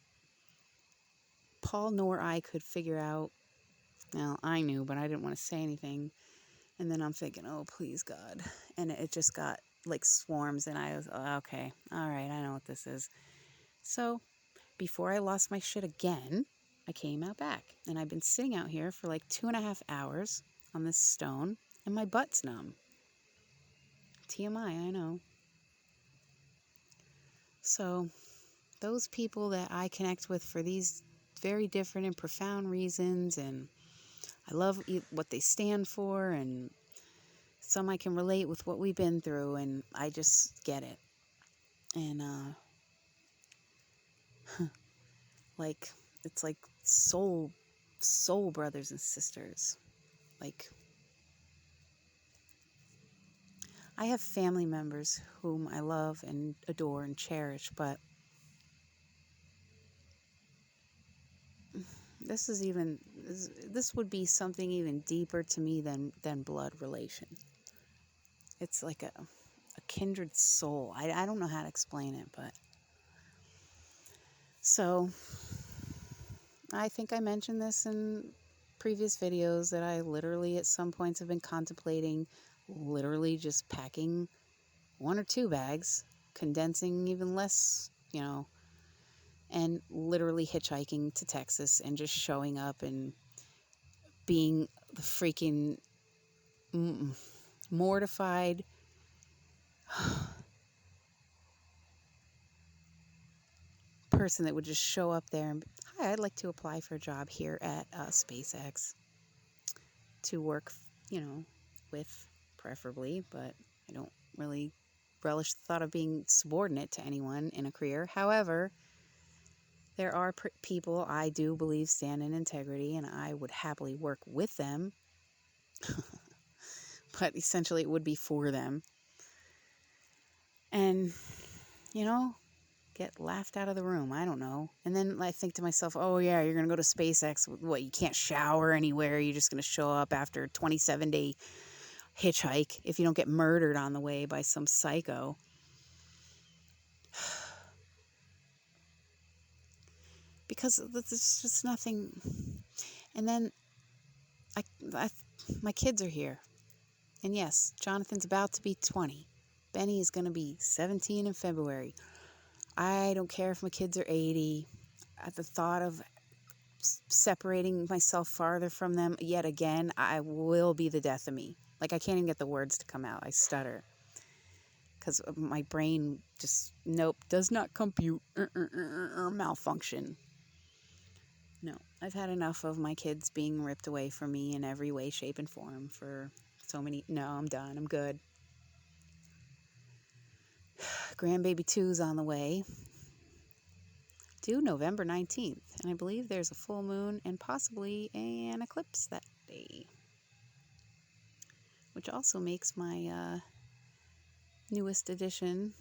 Speaker 1: Paul nor I could figure out. Well, I knew, but I didn't want to say anything. And then I'm thinking, oh, please, God. And it just got like swarms, and I was, okay, all right, I know what this is. So before I lost my shit again, I came out back, and I've been sitting out here for like 2.5 hours on this stone, and my butt's numb. TMI, I know. So those people that I connect with for these very different and profound reasons, and I love what they stand for, and some I can relate with what we've been through, and I just get it. And like, it's like soul brothers and sisters. Like, I have family members whom I love and adore and cherish, but this would be something even deeper to me than blood relation. It's like a kindred soul. I don't know how to explain it, but so I think I mentioned this in previous videos that I literally at some points have been contemplating literally just packing 1 or 2 bags, condensing even less, and literally hitchhiking to Texas and just showing up and being the freaking mortified person that would just show up there and, hi, I'd like to apply for a job here at SpaceX to work, with preferably, but I don't really relish the thought of being subordinate to anyone in a career. However, there are people I do believe stand in integrity, and I would happily work with them, but essentially it would be for them. And, get laughed out of the room. I don't know. And then I think to myself, oh yeah, you're going to go to SpaceX. What, you can't shower anywhere. You're just going to show up after a 27-day hitchhike if you don't get murdered on the way by some psycho. Because there's just nothing. And then my kids are here. And yes, Jonathan's about to be 20. Benny is going to be 17 in February. I don't care if my kids are 80. At the thought of separating myself farther from them yet again, I will be the death of me. Like, I can't even get the words to come out. I stutter. Because my brain just, nope, does not compute. Malfunction. No, I've had enough of my kids being ripped away from me in every way, shape, and form for so many. No, I'm done. I'm good. Grandbaby 2's on the way, due November 19th. And I believe there's a full moon and possibly an eclipse that day. Which also makes my newest edition,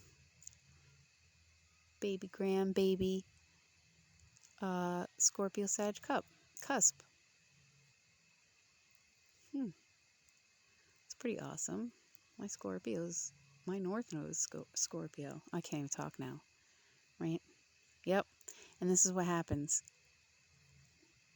Speaker 1: baby grandbaby Scorpio Sag cusp. It's pretty awesome. My North Node is Scorpio. I can't even talk now, right? Yep. And this is what happens.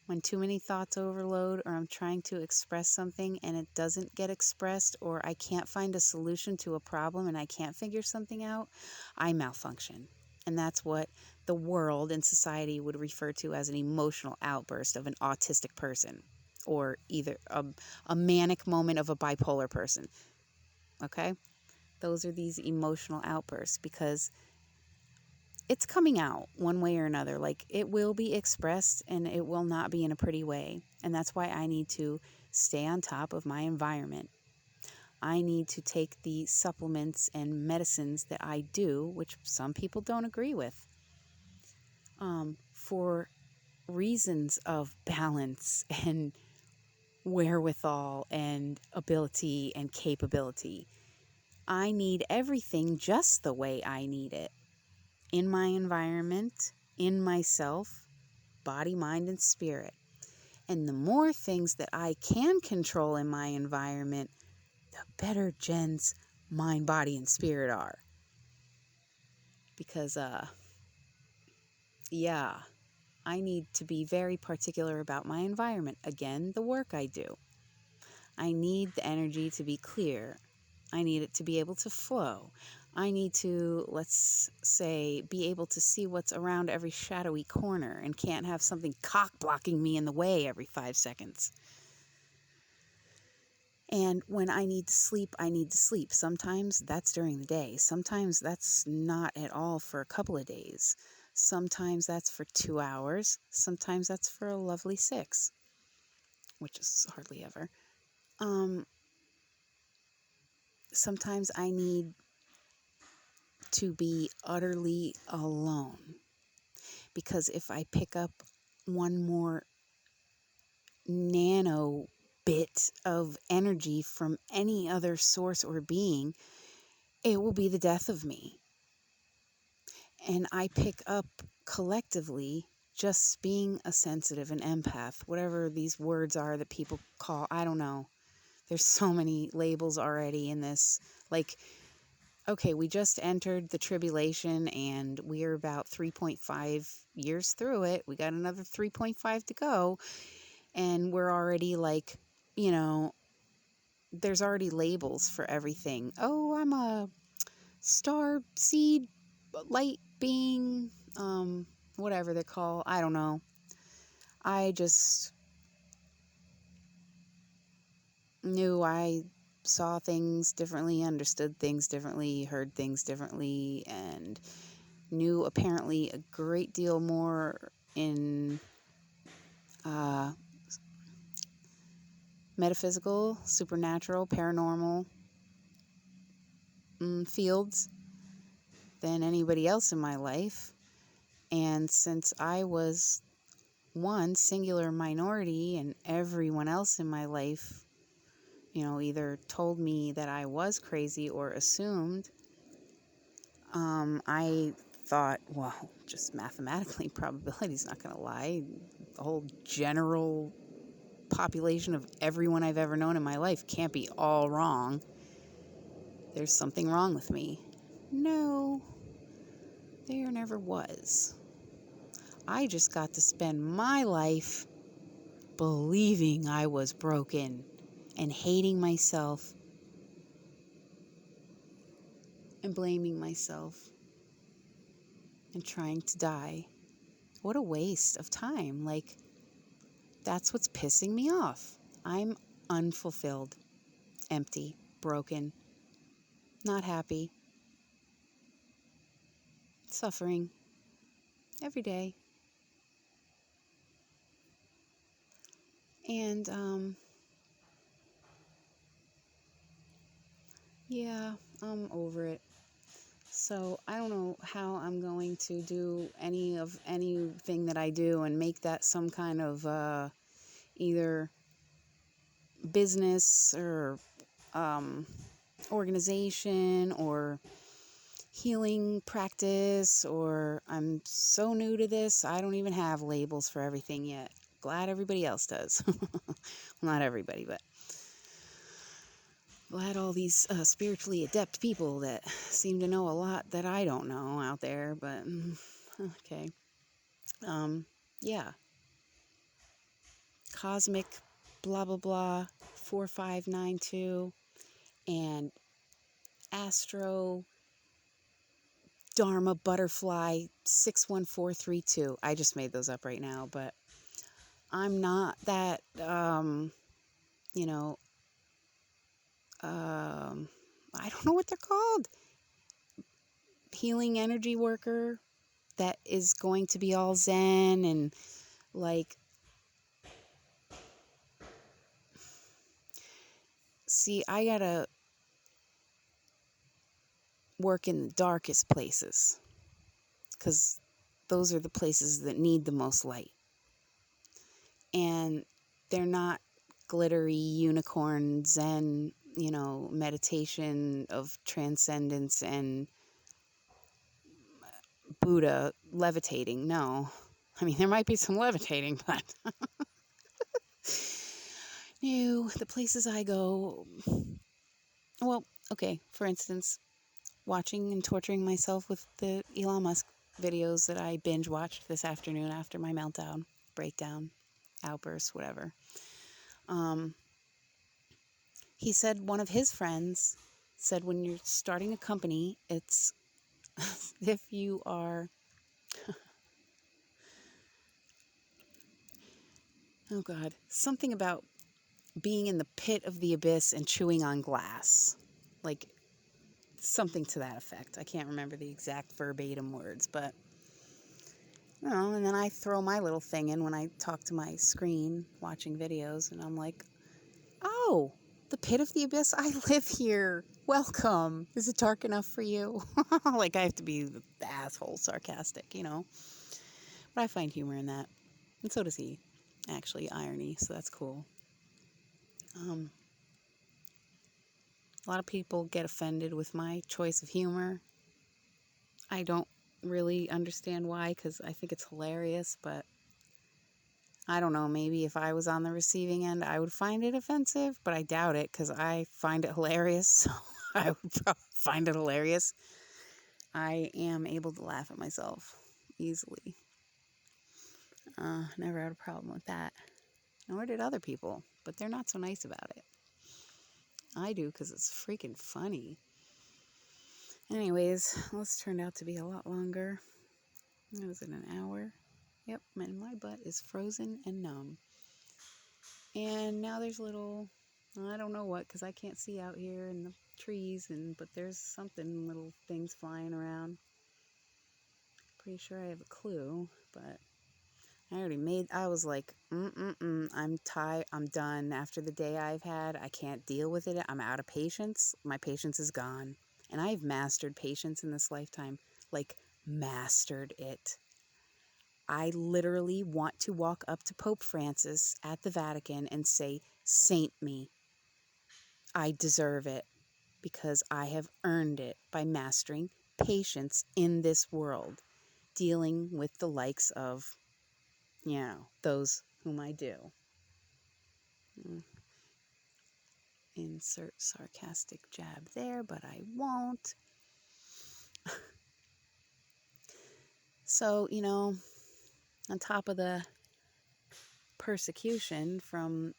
Speaker 1: When too many thoughts overload, or I'm trying to express something and it doesn't get expressed, or I can't find a solution to a problem and I can't figure something out, I malfunction. And that's what the world and society would refer to as an emotional outburst of an autistic person, or either a manic moment of a bipolar person. Okay? Those are these emotional outbursts because it's coming out one way or another. Like, it will be expressed and it will not be in a pretty way. And that's why I need to stay on top of my environment. I need to take the supplements and medicines that I do, which some people don't agree with, for reasons of balance and wherewithal and ability and capability. I need everything just the way I need it. In my environment, in myself, body, mind, and spirit. And the more things that I can control in my environment, the better Jen's mind, body, and spirit are. Because, I need to be very particular about my environment. Again, the work I do. I need the energy to be clear. I need it to be able to flow. I need to, let's say, be able to see what's around every shadowy corner and can't have something cock-blocking me in the way every 5 seconds. And when I need to sleep, I need to sleep. Sometimes that's during the day. Sometimes that's not at all for a couple of days. Sometimes that's for 2 hours. Sometimes that's for a lovely 6, which is hardly ever. Sometimes I need to be utterly alone, because if I pick up one more nano bit of energy from any other source or being, it will be the death of me. And I pick up collectively just being a sensitive, an empath, whatever these words are that people call, I don't know. There's so many labels already in this. Like, okay, we just entered the tribulation and we're about 3.5 years through it. We got another 3.5 to go. And we're already like, there's already labels for everything. Oh, I'm a star seed light being, whatever they're called. I don't know. I just knew I saw things differently, understood things differently, heard things differently, and knew apparently a great deal more in metaphysical, supernatural, paranormal fields than anybody else in my life. And since I was one singular minority and everyone else in my life, either told me that I was crazy or assumed, I thought, well, just mathematically, probability's not going to lie. The whole general population of everyone I've ever known in my life can't be all wrong. There's something wrong with me. No, there never was. I just got to spend my life believing I was broken and hating myself and blaming myself and trying to die. What a waste of time. Like, that's what's pissing me off. I'm unfulfilled, empty, broken, not happy, suffering every day. And, I'm over it. So I don't know how I'm going to do anything that I do and make that some kind of either business or organization or healing practice, or I'm so new to this, I don't even have labels for everything yet. Glad everybody else does. Well, not everybody, but glad all these spiritually adept people that seem to know a lot that I don't know out there, but okay. Yeah. Cosmic blah blah blah 4592 and Astro Dharma Butterfly 61432. I just made those up right now, but I'm not that you know, I don't know what they're called. Healing energy worker that is going to be all zen and like, see, I gotta work in the darkest places because those are the places that need the most light. And they're not glittery unicorn zen, meditation of transcendence and Buddha levitating. No. I mean, there might be some levitating, but no, the places I go, well, okay, for instance, watching and torturing myself with the Elon Musk videos that I binge watched this afternoon after my meltdown, breakdown, outburst, whatever. He said one of his friends said when you're starting a company, it's if you are, oh God, something about being in the pit of the abyss and chewing on glass. Like something to that effect. I can't remember the exact verbatim words, but and then I throw my little thing in when I talk to my screen watching videos, and I'm like, oh, the pit of the abyss, I live here. Welcome. Is it dark enough for you? Like I have to be the asshole sarcastic, But I find humor in that. And so does he. Actually, irony, so that's cool. A lot of people get offended with my choice of humor. I don't really understand why, because I think it's hilarious, but I don't know, maybe if I was on the receiving end, I would find it offensive, but I doubt it, because I find it hilarious, so I would probably find it hilarious. I am able to laugh at myself easily. Never had a problem with that. Nor did other people, but they're not so nice about it. I do, because it's freaking funny. Anyways, this turned out to be a lot longer. Was it an hour? Yep, and my butt is frozen and numb. And now there's little, I don't know what, because I can't see out here in the trees, but there's something, little things flying around. Pretty sure I have a clue, but I was like, I'm tired, I'm done. After the day I've had, I can't deal with it. I'm out of patience. My patience is gone. And I've mastered patience in this lifetime. Like, mastered it. I literally want to walk up to Pope Francis at the Vatican and say, "Saint me. I deserve it because I have earned it by mastering patience in this world, dealing with the likes of, those whom I do." Insert sarcastic jab there, but I won't. So, on top of the persecution from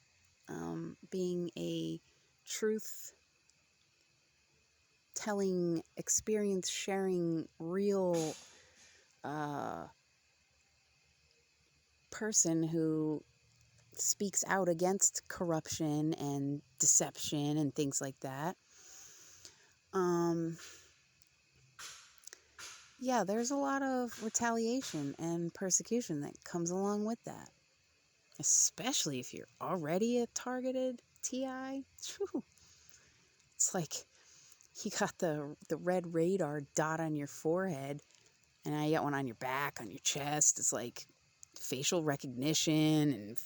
Speaker 1: being a truth telling, experience sharing, real person who speaks out against corruption and deception and things like that. Yeah, there's a lot of retaliation and persecution that comes along with that. Especially if you're already a targeted TI. It's like you got the red radar dot on your forehead, and now you got one on your back, on your chest. It's like facial recognition and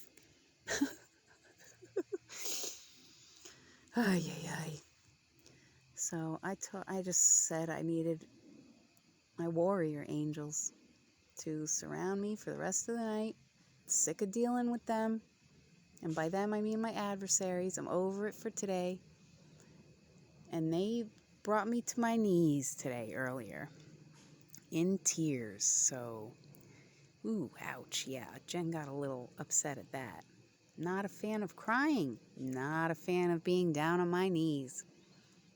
Speaker 1: ay, ay, ay. So I just said I needed my warrior angels to surround me for the rest of the night. Sick of dealing with them. And by them, I mean my adversaries. I'm over it for today. And they brought me to my knees today earlier in tears. So, ooh, ouch. Yeah, Jen got a little upset at that. Not a fan of crying. Not a fan of being down on my knees.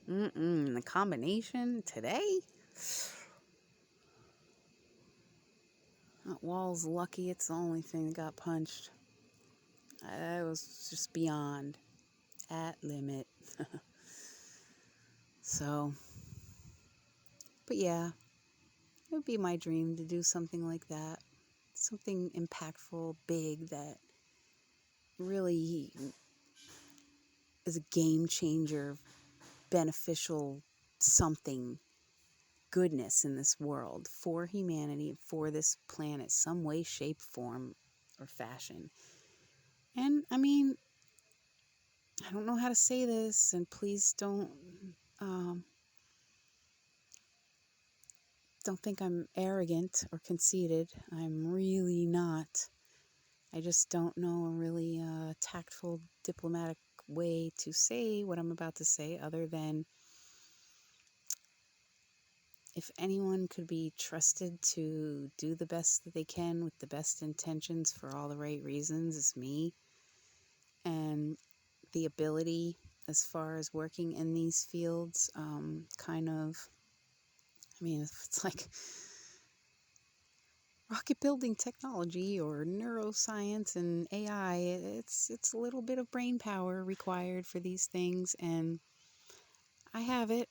Speaker 1: The combination today? That wall's lucky it's the only thing that got punched. I was just beyond. At limit. So, but yeah, it would be my dream to do something like that. Something impactful, big, that really is a game changer, beneficial something, goodness in this world for humanity, for this planet, some way, shape, form, or fashion. And I mean, I don't know how to say this, and please don't think I'm arrogant or conceited. I'm really not. I just don't know a really tactful, diplomatic way to say what I'm about to say, other than if anyone could be trusted to do the best that they can with the best intentions for all the right reasons, it's me. And the ability, as far as working in these fields, it's like rocket building technology or neuroscience and AI. It's a little bit of brain power required for these things, and I have it.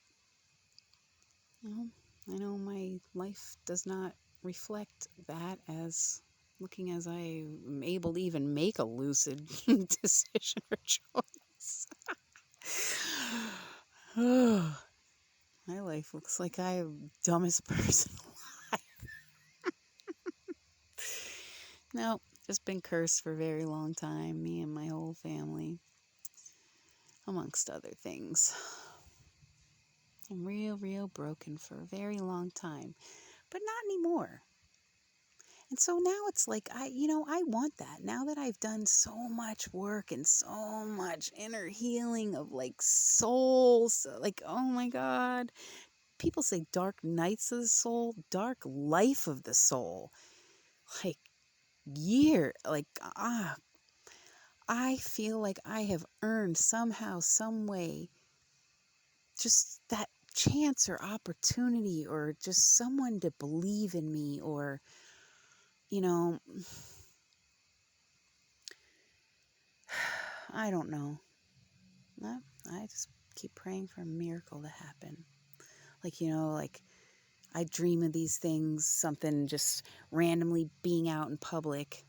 Speaker 1: I know my life does not reflect that, as looking as I am able to even make a lucid decision or choice. My life looks like I am the dumbest person alive. No, just been cursed for a very long time, me and my whole family, amongst other things. I'm real broken for a very long time, but not anymore. And so now it's like, I want that. Now that I've done so much work and so much inner healing of like souls, like, oh my God, people say dark nights of the soul, dark life of the soul, like I feel like I have earned somehow, some way, just that chance or opportunity, or just someone to believe in me, or, I don't know. I just keep praying for a miracle to happen. Like I dream of these things, something just randomly being out in public,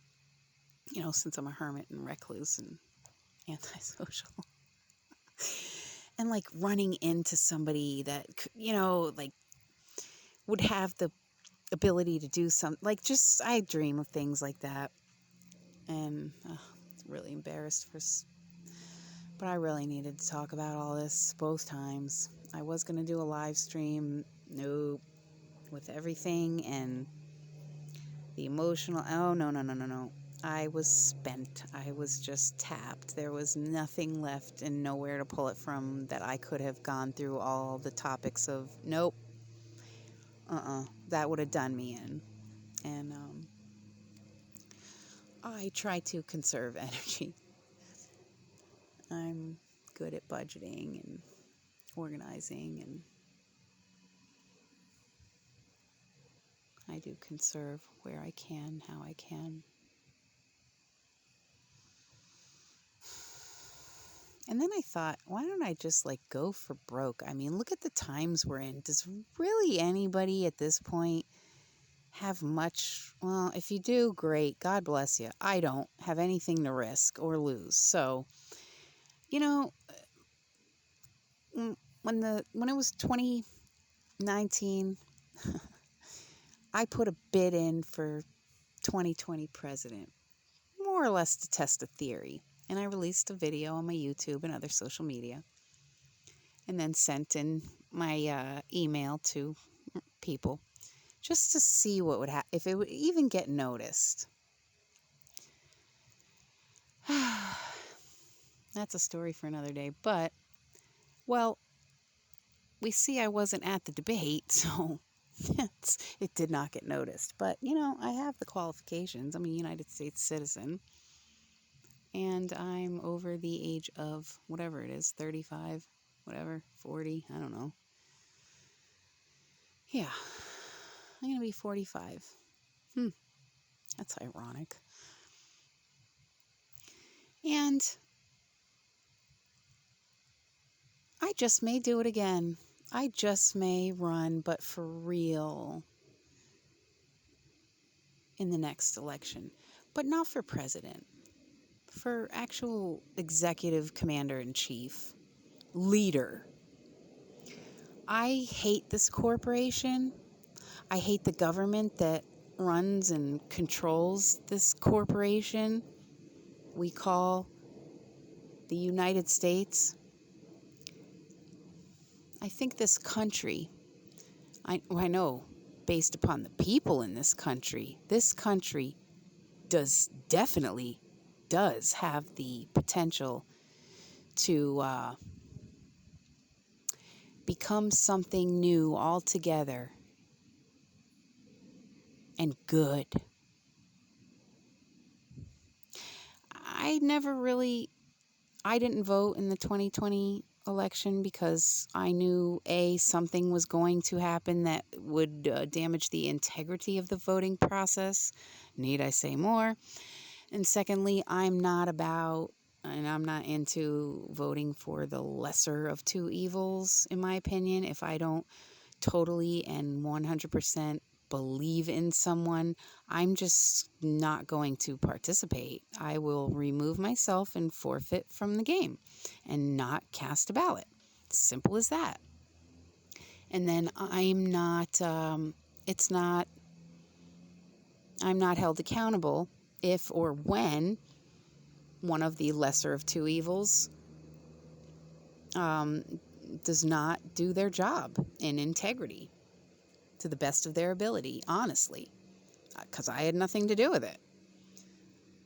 Speaker 1: since I'm a hermit and recluse and antisocial. And like running into somebody that, like would have the ability to do something. Like, just, I dream of things like that. And really embarrassed but I really needed to talk about all this both times. I was going to do a live stream. Nope. With everything and the emotional. Oh, no. I was spent. I was just tapped. There was nothing left and nowhere to pull it from that I could have gone through all the topics of, nope. That would have done me in. And I try to conserve energy. I'm good at budgeting and organizing, and I do conserve where I can, how I can. And then I thought, why don't I just like go for broke? I mean, look at the times we're in. Does really anybody at this point have much? Well, if you do, great. God bless you. I don't have anything to risk or lose. So, when it was 2019, I put a bid in for 2020 president, more or less to test a theory. And I released a video on my YouTube and other social media, and then sent in my email to people just to see what would happen, if it would even get noticed. That's a story for another day. But, well, we see I wasn't at the debate, so it did not get noticed. But, I have the qualifications. I'm a United States citizen, and I'm over the age of whatever it is, 35, whatever, 40, I don't know. Yeah, I'm going to be 45. That's ironic. And I just may do it again. I just may run, but for real, in the next election. But not for president. For actual executive commander-in-chief. Leader. I hate this corporation. I hate the government that runs and controls this corporation we call the United States. I think this country, I know, based upon the people in this country definitely does have the potential to become something new altogether and good. I didn't vote in the 2020 election because I knew, something was going to happen that would damage the integrity of the voting process. Need I say more? And secondly, I'm not into voting for the lesser of two evils, in my opinion. If I don't totally and 100% believe in someone, I'm just not going to participate. I will remove myself and forfeit from the game and not cast a ballot. Simple as that. And then I'm not held accountable if or when one of the lesser of two evils does not do their job in integrity to the best of their ability, honestly, because I had nothing to do with it.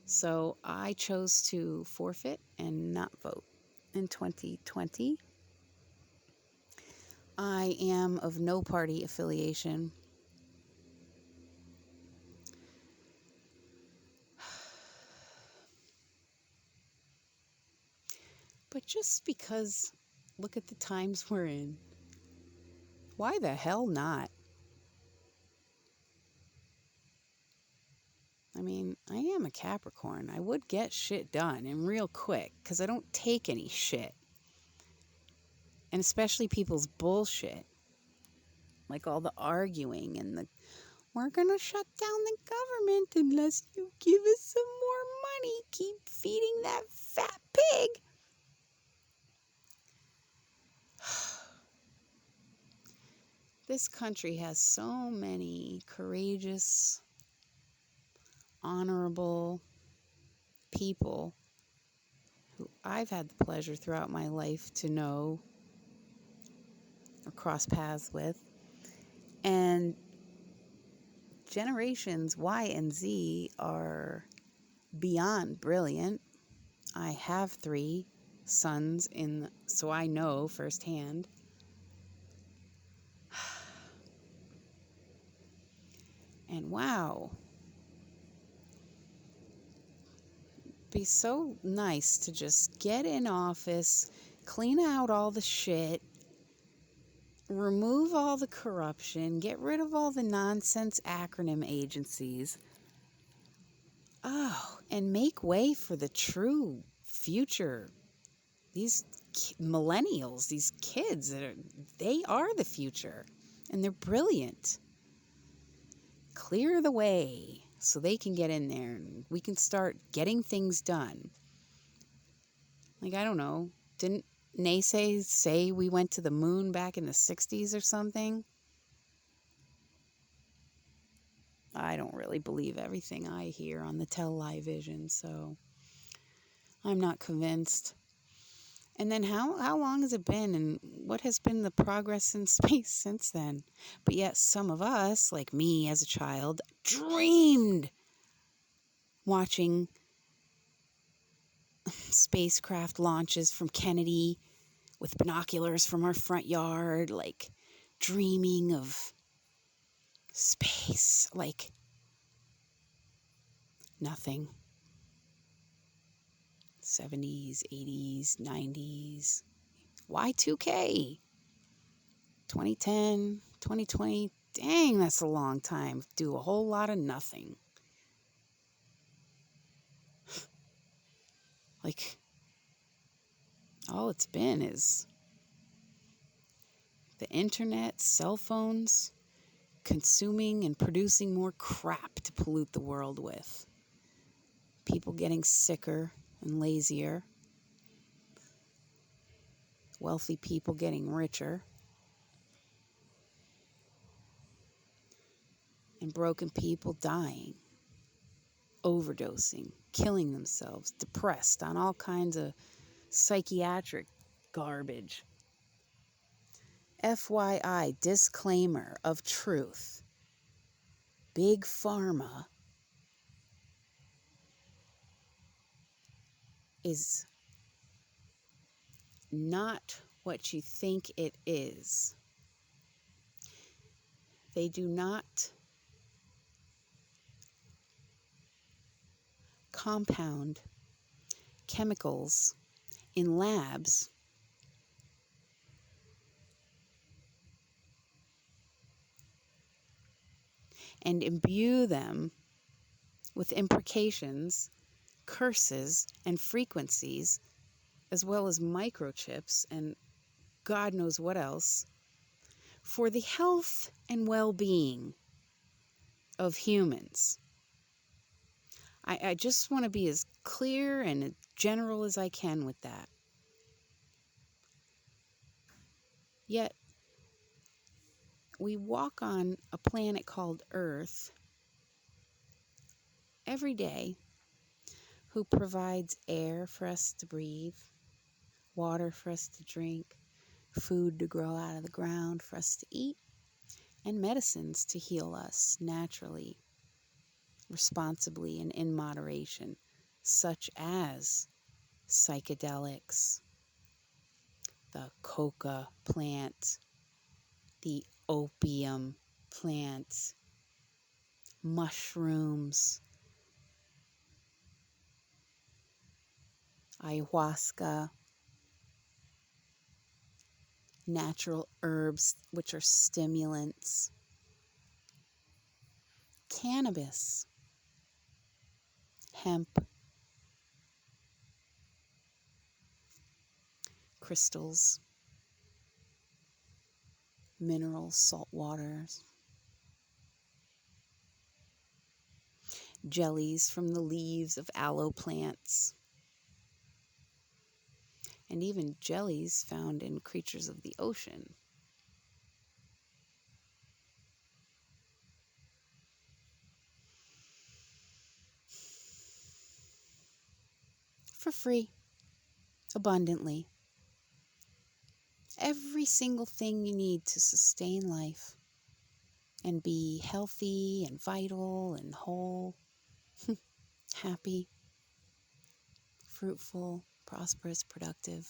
Speaker 1: So I chose to forfeit and not vote in 2020. I am of no party affiliation. But just because, look at the times we're in. Why the hell not? I mean, I am a Capricorn. I would get shit done and real quick because I don't take any shit. And especially people's bullshit. Like all the arguing and we're going to shut down the government unless you give us some more money. Keep feeding that fat pig. This country has so many courageous, honorable people who I've had the pleasure throughout my life to know or cross paths with. And generations Y and Z are beyond brilliant. I have 3 sons so I know firsthand. And wow, be so nice to just get in office, clean out all the shit, remove all the corruption, get rid of all the nonsense acronym agencies. Oh, and make way for the true future. These millennials, these kids, they are the future, and they're brilliant. Clear the way so they can get in there and we can start getting things done. Like, I don't know, didn't naysays say we went to the moon back in the 60s or something. I don't really believe everything I hear on the television, so I'm not convinced. And then how long has it been, and what has been the progress in space since then? But yet some of us, like me as a child, dreamed watching spacecraft launches from Kennedy with binoculars from our front yard, like dreaming of space, like nothing. 70s, 80s, 90s, Y2K, 2010, 2020. Dang, that's a long time. Do a whole lot of nothing. Like, all it's been is the internet, cell phones, consuming and producing more crap to pollute the world with. People getting sicker and lazier. Wealthy people getting richer. And broken people dying, overdosing, killing themselves, depressed on all kinds of psychiatric garbage. FYI, disclaimer of truth. Big Pharma is not what you think it is. They do not compound chemicals in labs and imbue them with imprecations, curses, and frequencies, as well as microchips and God knows what else, for the health and well-being of humans. I just want to be as clear and as general as I can with that. Yet, we walk on a planet called Earth every day, who provides air for us to breathe, water for us to drink, food to grow out of the ground for us to eat, and medicines to heal us naturally, responsibly, and in moderation, such as psychedelics, the coca plant, the opium plant, mushrooms, ayahuasca, natural herbs, which are stimulants, cannabis, hemp, crystals, minerals, salt waters, jellies from the leaves of aloe plants, and even jellies found in creatures of the ocean. For free, abundantly. Every single thing you need to sustain life and be healthy and vital and whole, happy, fruitful, prosperous, productive.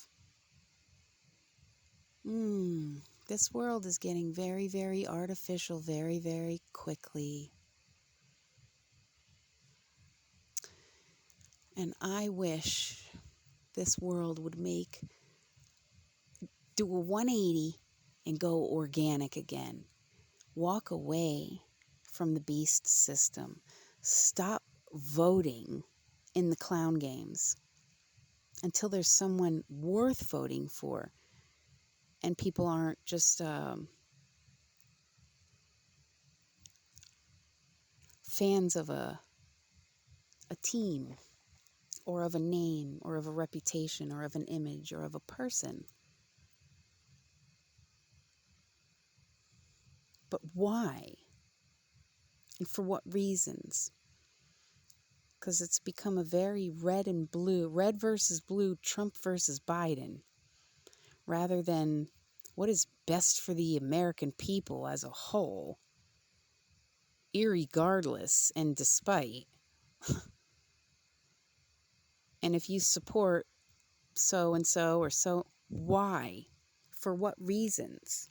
Speaker 1: This world is getting very, very artificial very, very quickly. And I wish this world would do a 180 and go organic again. Walk away from the beast system. Stop voting in the clown games until there's someone worth voting for. And people aren't just fans of a team or of a name, or of a reputation, or of an image, or of a person. But why? And for what reasons? Because it's become a very red and blue, red versus blue, Trump versus Biden, rather than what is best for the American people as a whole, irregardless and despite. And if you support so and so or so, why? For what reasons?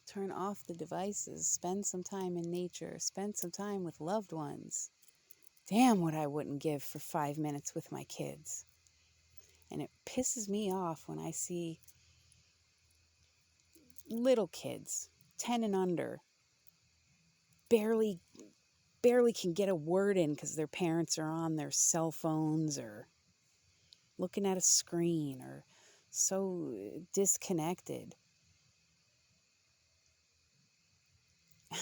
Speaker 1: Turn off the devices, spend some time in nature, spend some time with loved ones. Damn what I wouldn't give for 5 minutes with my kids. And it pisses me off when I see little kids, 10 and under, barely can get a word in because their parents are on their cell phones or looking at a screen or so disconnected.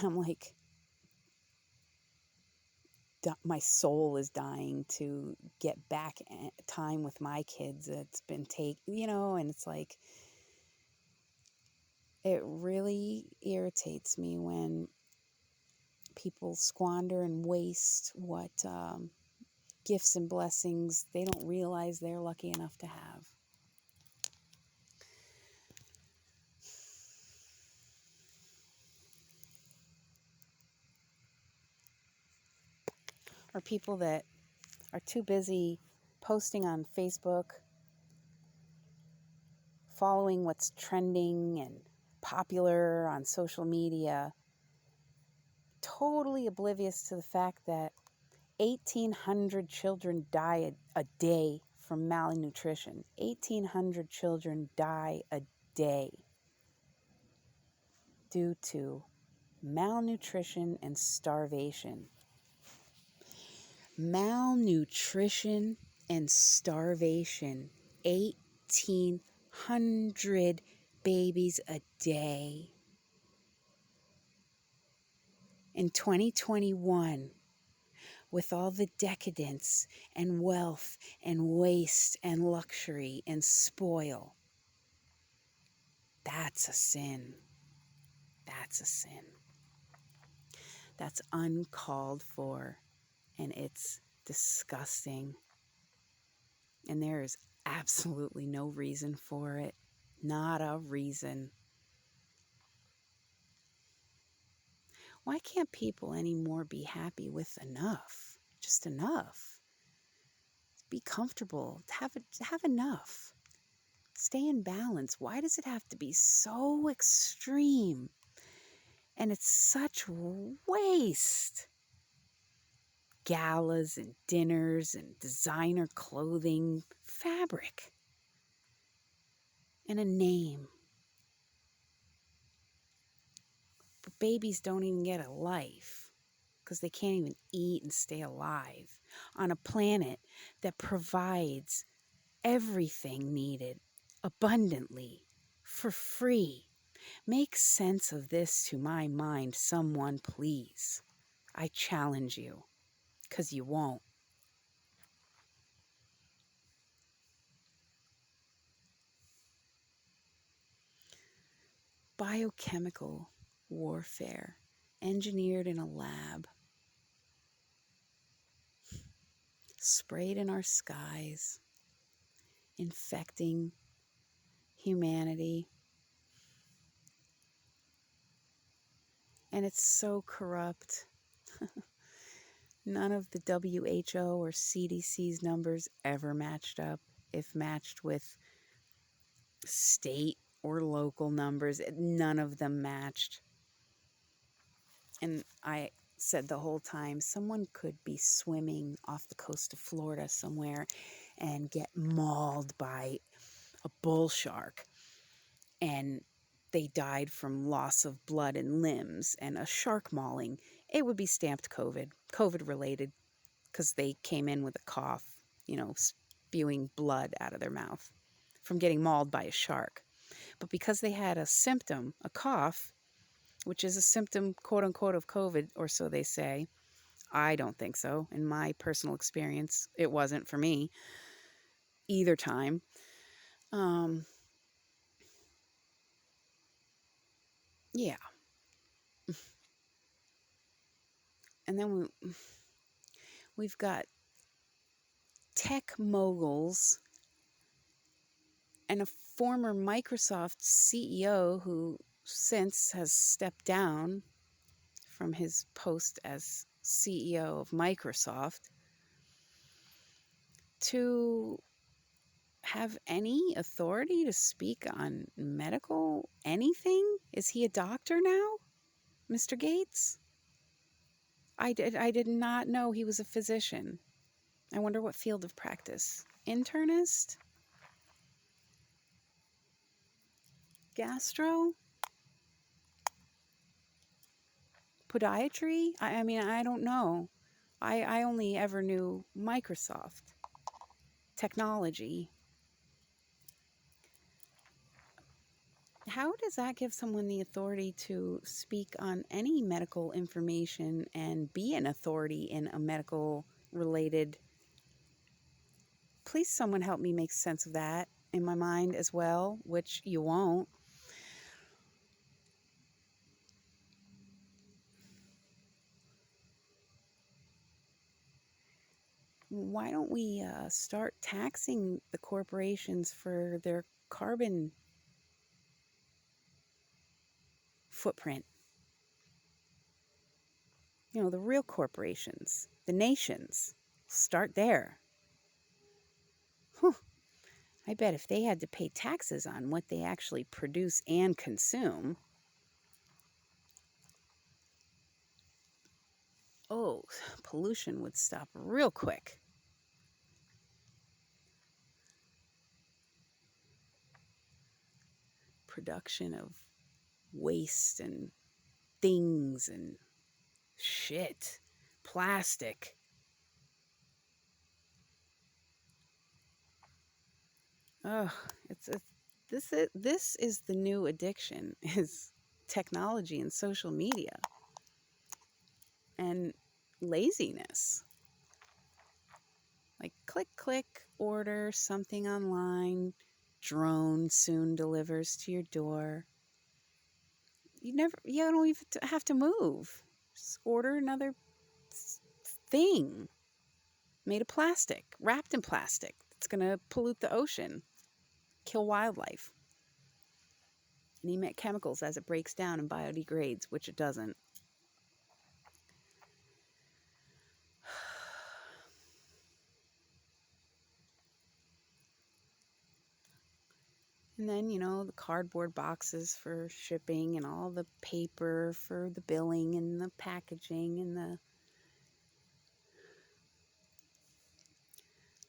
Speaker 1: I'm like, my soul is dying to get back time with my kids. It's been and it's like, it really irritates me when people squander and waste what gifts and blessings they don't realize they're lucky enough to have. Or people that are too busy posting on Facebook, following what's trending and popular on social media, totally oblivious to the fact that 1,800 children die a day from malnutrition. 1,800 children die a day due to malnutrition and starvation. Malnutrition and starvation. 1,800 babies a day. In 2021, with all the decadence and wealth and waste and luxury and spoil, that's a sin. That's a sin. That's uncalled for, and it's disgusting. And there is absolutely no reason for it. Not a reason. Why can't people anymore be happy with enough? Just enough. Be comfortable. Have enough. Stay in balance. Why does it have to be so extreme? And it's such waste. Galas and dinners and designer clothing, fabric, and a name. But babies don't even get a life because they can't even eat and stay alive on a planet that provides everything needed abundantly for free. Make sense of this to my mind, someone, please. I challenge you, because you won't. Biochemical warfare, engineered in a lab, sprayed in our skies, infecting humanity. And it's so corrupt. None of the WHO or CDC's numbers ever matched up, if matched with state or local numbers. None of them matched. And I said the whole time, someone could be swimming off the coast of Florida somewhere and get mauled by a bull shark, and they died from loss of blood and limbs and a shark mauling. It would be stamped COVID related, because they came in with a cough, spewing blood out of their mouth from getting mauled by a shark. But because they had a symptom, a cough, which is a symptom, quote unquote, of COVID, or so they say. I don't think so. In my personal experience, it wasn't for me either time. Yeah. And then we've got tech moguls and a former Microsoft CEO who since has stepped down from his post as CEO of Microsoft to have any authority to speak on medical anything? Is he a doctor now, Mr. Gates? I did not know he was a physician. I wonder what field of practice. Internist? Gastro? Podiatry? I mean, I don't know. I only ever knew Microsoft. Technology. How does that give someone the authority to speak on any medical information and be an authority in a medical related? Please, someone help me make sense of that in my mind as well, which you won't. Why don't we start taxing the corporations for their carbon footprint? You know, the real corporations, the nations. Start there. Whew. I bet if they had to pay taxes on what they actually produce and consume, oh, pollution would stop real quick. Production of waste and things and shit. Plastic. Oh, this is the new addiction, is technology and social media and laziness. Like click, order something online, drone soon delivers to your door. You don't even have to move. Just order another thing made of plastic, wrapped in plastic. It's going to pollute the ocean, kill wildlife, and emit chemicals as it breaks down and biodegrades, which it doesn't. And then, the cardboard boxes for shipping and all the paper for the billing and the packaging and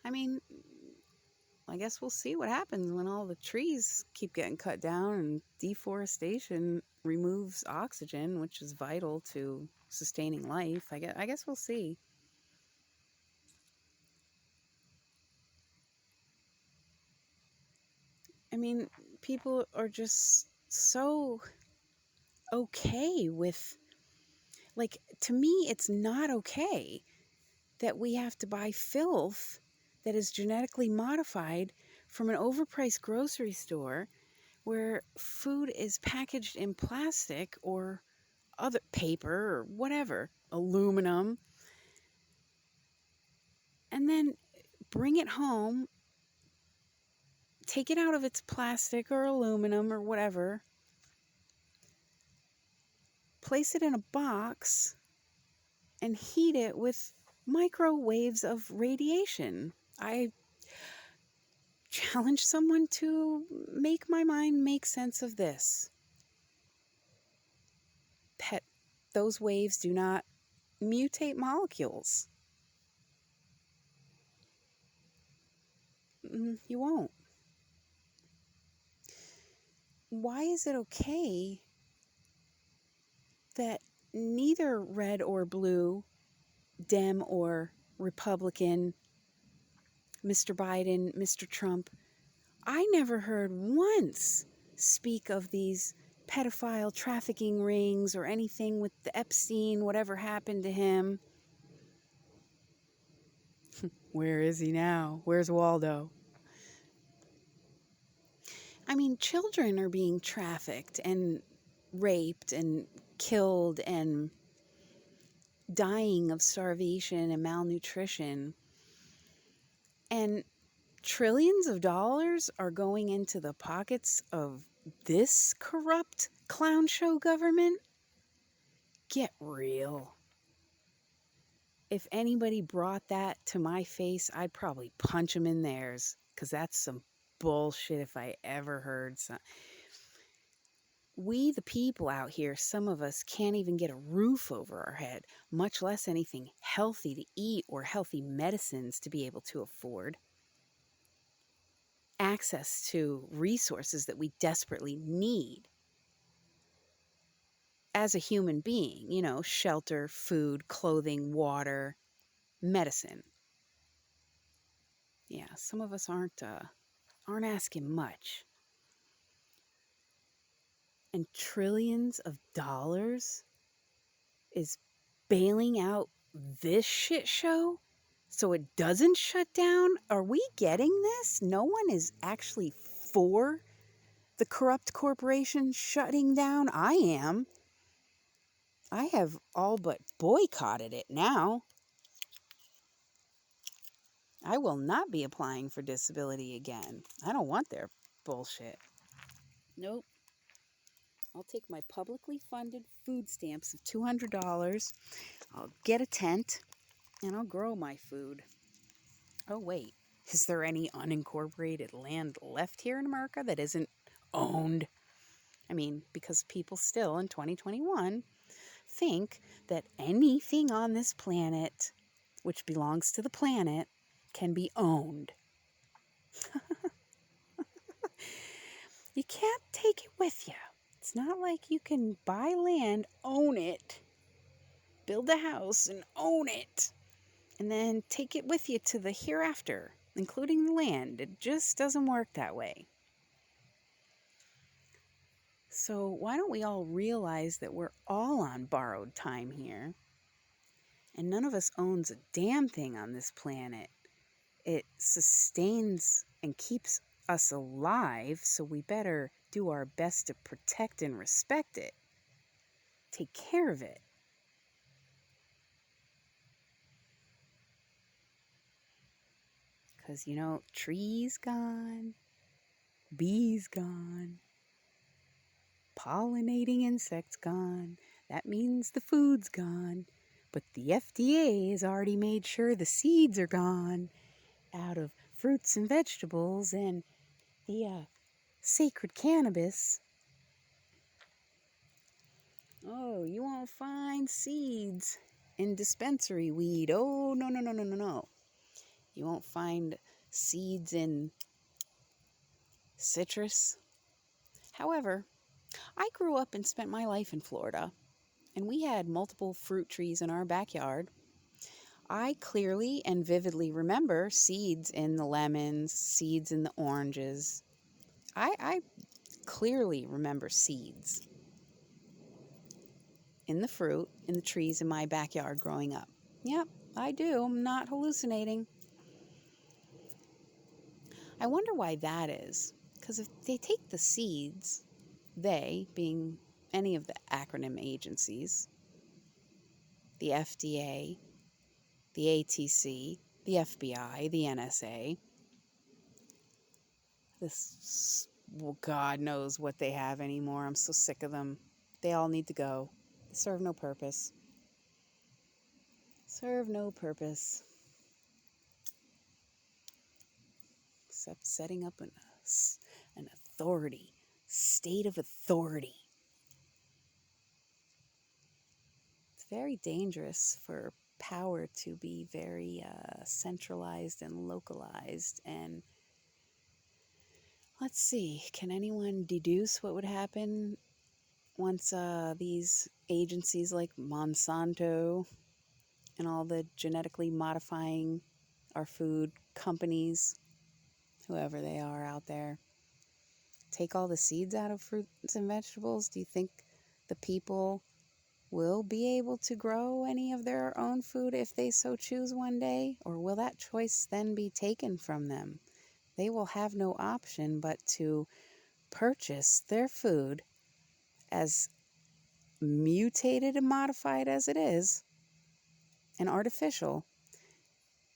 Speaker 1: I mean, I guess we'll see what happens when all the trees keep getting cut down and deforestation removes oxygen, which is vital to sustaining life. I guess we'll see. I mean, people are just so okay with, like, to me, it's not okay that we have to buy filth that is genetically modified from an overpriced grocery store where food is packaged in plastic or other paper or whatever, aluminum, and then bring it home, take it out of its plastic or aluminum or whatever, place it in a box, and heat it with microwaves of radiation. I challenge someone to make my mind make sense of this. Those waves do not mutate molecules. You won't. Why is it okay that neither red or blue, Dem or Republican, Mr. Biden, Mr. Trump, I never heard once speak of these pedophile trafficking rings or anything with the Epstein, whatever happened to him. Where is he now? Where's Waldo? I mean, children are being trafficked and raped and killed and dying of starvation and malnutrition. And trillions of dollars are going into the pockets of this corrupt clown show government? Get real. If anybody brought that to my face, I'd probably punch them in theirs, because that's some bullshit if I ever heard some. We, the people out here, some of us can't even get a roof over our head, much less anything healthy to eat or healthy medicines to be able to afford. Access to resources that we desperately need as a human being, you know, shelter, food, clothing, water, medicine. Yeah, some of us aren't asking much. And trillions of dollars is bailing out this shit show so it doesn't shut down? Are we getting this? No one is actually for the corrupt corporation shutting down. I am. I have all but boycotted it now. I will not be applying for disability again. I don't want their bullshit. Nope. I'll take my publicly funded food stamps of $200. I'll get a tent and I'll grow my food. Oh, wait. Is there any unincorporated land left here in America that isn't owned? I mean, because people still in 2021 think that anything on this planet, which belongs to the planet, can be owned. You can't take it with you. It's not like you can buy land, own it, build a house and own it, and then take it with you to the hereafter, including the land. It just doesn't work that way. So why don't we all realize that we're all on borrowed time here? And none of us owns a damn thing on this planet. It sustains and keeps us alive, so we better do our best to protect and respect it. Take care of it. Because, you know, trees gone, bees gone, pollinating insects gone. That means the food's gone. But the FDA has already made sure the seeds are gone out of fruits and vegetables and the sacred cannabis. Oh, you won't find seeds in dispensary weed. Oh, no, no, no, no, no, no. You won't find seeds in citrus. However, I grew up and spent my life in Florida, and we had multiple fruit trees in our backyard. I clearly and vividly remember seeds in the lemons, seeds in the oranges. I clearly remember seeds in the fruit, in the trees in my backyard growing up. Yep, I do. I'm not hallucinating. I wonder why that is. Because if they take the seeds, they being any of the acronym agencies, the FDA, the ATC, the FBI, the NSA, this, well, God knows what they have anymore. I'm so sick of them. They all need to go. They serve no purpose. Serve no purpose. Except setting up an authority, state of authority. It's very dangerous for power to be very centralized and localized. And let's see, can anyone deduce what would happen once these agencies like Monsanto and all the genetically modifying our food companies, whoever they are out there, take all the seeds out of fruits and vegetables, do you think the people will be able to grow any of their own food if they so choose one day? Or will that choice then be taken from them? They will have no option but to purchase their food, as mutated and modified as it is, and artificial,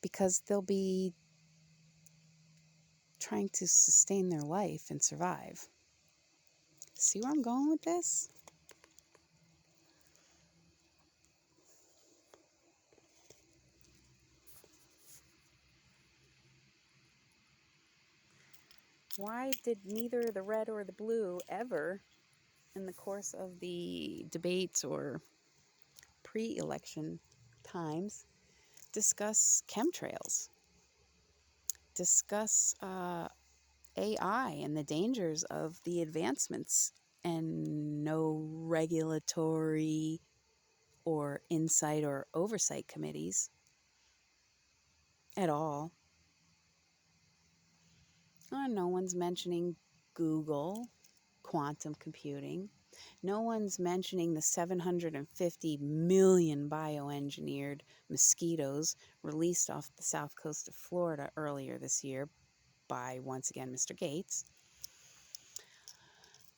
Speaker 1: because they'll be trying to sustain their life and survive. See where I'm going with this? Why did neither the red or the blue ever, in the course of the debates or pre-election times, discuss chemtrails, discuss AI and the dangers of the advancements, and no regulatory or insight or oversight committees at all? No one's mentioning Google, quantum computing. No one's mentioning the 750 million bioengineered mosquitoes released off the south coast of Florida earlier this year by, once again, Mr. Gates.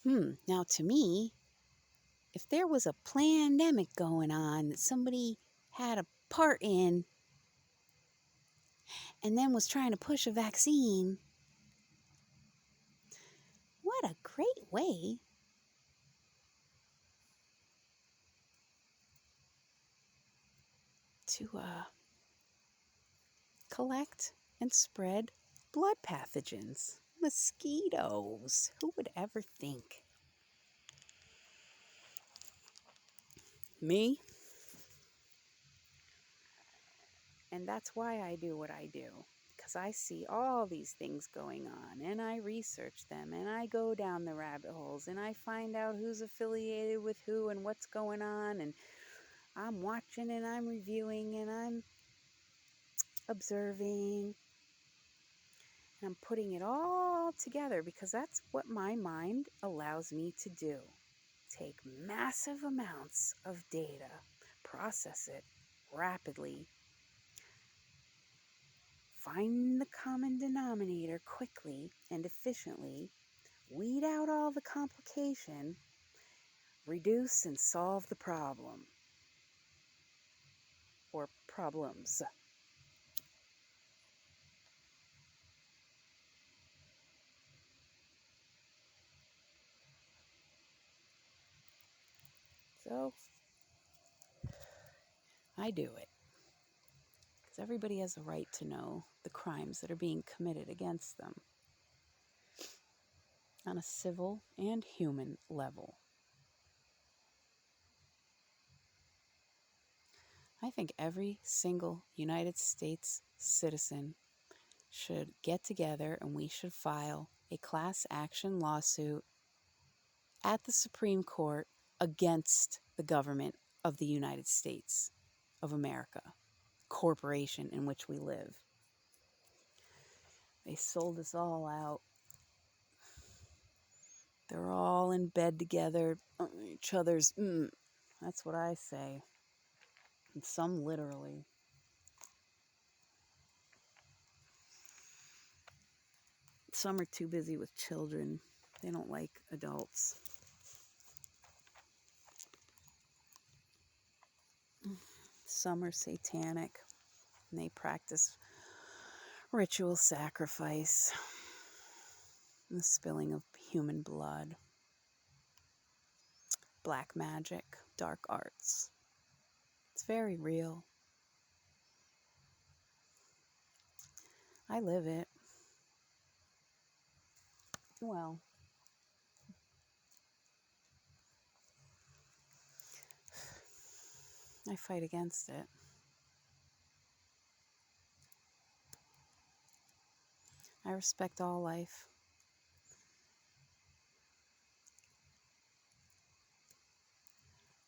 Speaker 1: Now, to me, if there was a pandemic going on that somebody had a part in and then was trying to push a vaccine, what a great way to collect and spread blood pathogens. Mosquitoes. Who would ever think? Me? And that's why I do what I do. Because I see all these things going on, and I research them, and I go down the rabbit holes, and I find out who's affiliated with who and what's going on, and I'm watching and I'm reviewing and I'm observing, and I'm putting it all together because that's what my mind allows me to do. Take massive amounts of data, process it rapidly, find the common denominator quickly and efficiently, weed out all the complication, reduce and solve the problem or problems. So I do it because everybody has a right to know the crimes that are being committed against them on a civil and human level. I think every single United States citizen should get together and we should file a class action lawsuit at the Supreme Court against the government of the United States of America, corporation in which we live. They sold us all out. They're all in bed together, each other's, that's what I say. And some literally. Some are too busy with children. They don't like adults. Some are satanic, and they practice ritual sacrifice and the spilling of human blood, black magic, dark arts. It's very real. I live it. Well, I fight against it. I respect all life.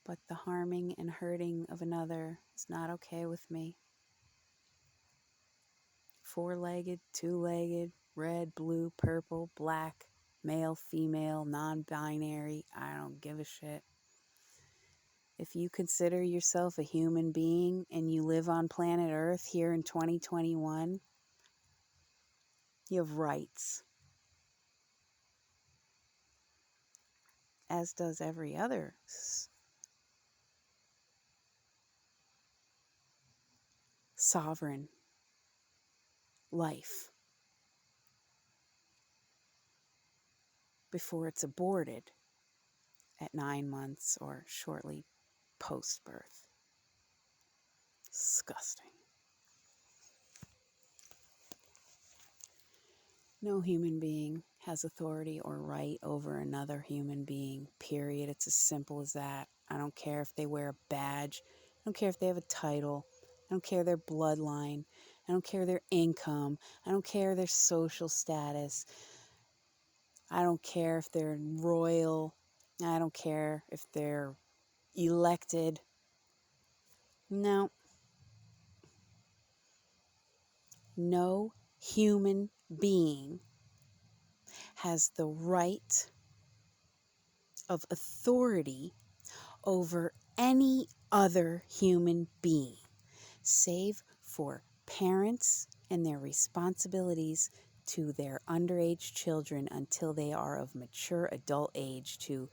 Speaker 1: But the harming and hurting of another is not okay with me. four-legged, two-legged, red, blue, purple, black, male, female, non-binary. I don't give a shit. If you consider yourself a human being and you live on planet Earth here in 2021, you have rights. As does every other sovereign life before it's aborted at 9 months or shortly post-birth. Disgusting. No human being has authority or right over another human being, period. It's as simple as that. I don't care if they wear a badge. I don't care if they have a title. I don't care their bloodline. I don't care their income. I don't care their social status. I don't care if they're royal. I don't care if they're elected. No. No human being has the right of authority over any other human being, save for parents and their responsibilities to their underage children until they are of mature adult age to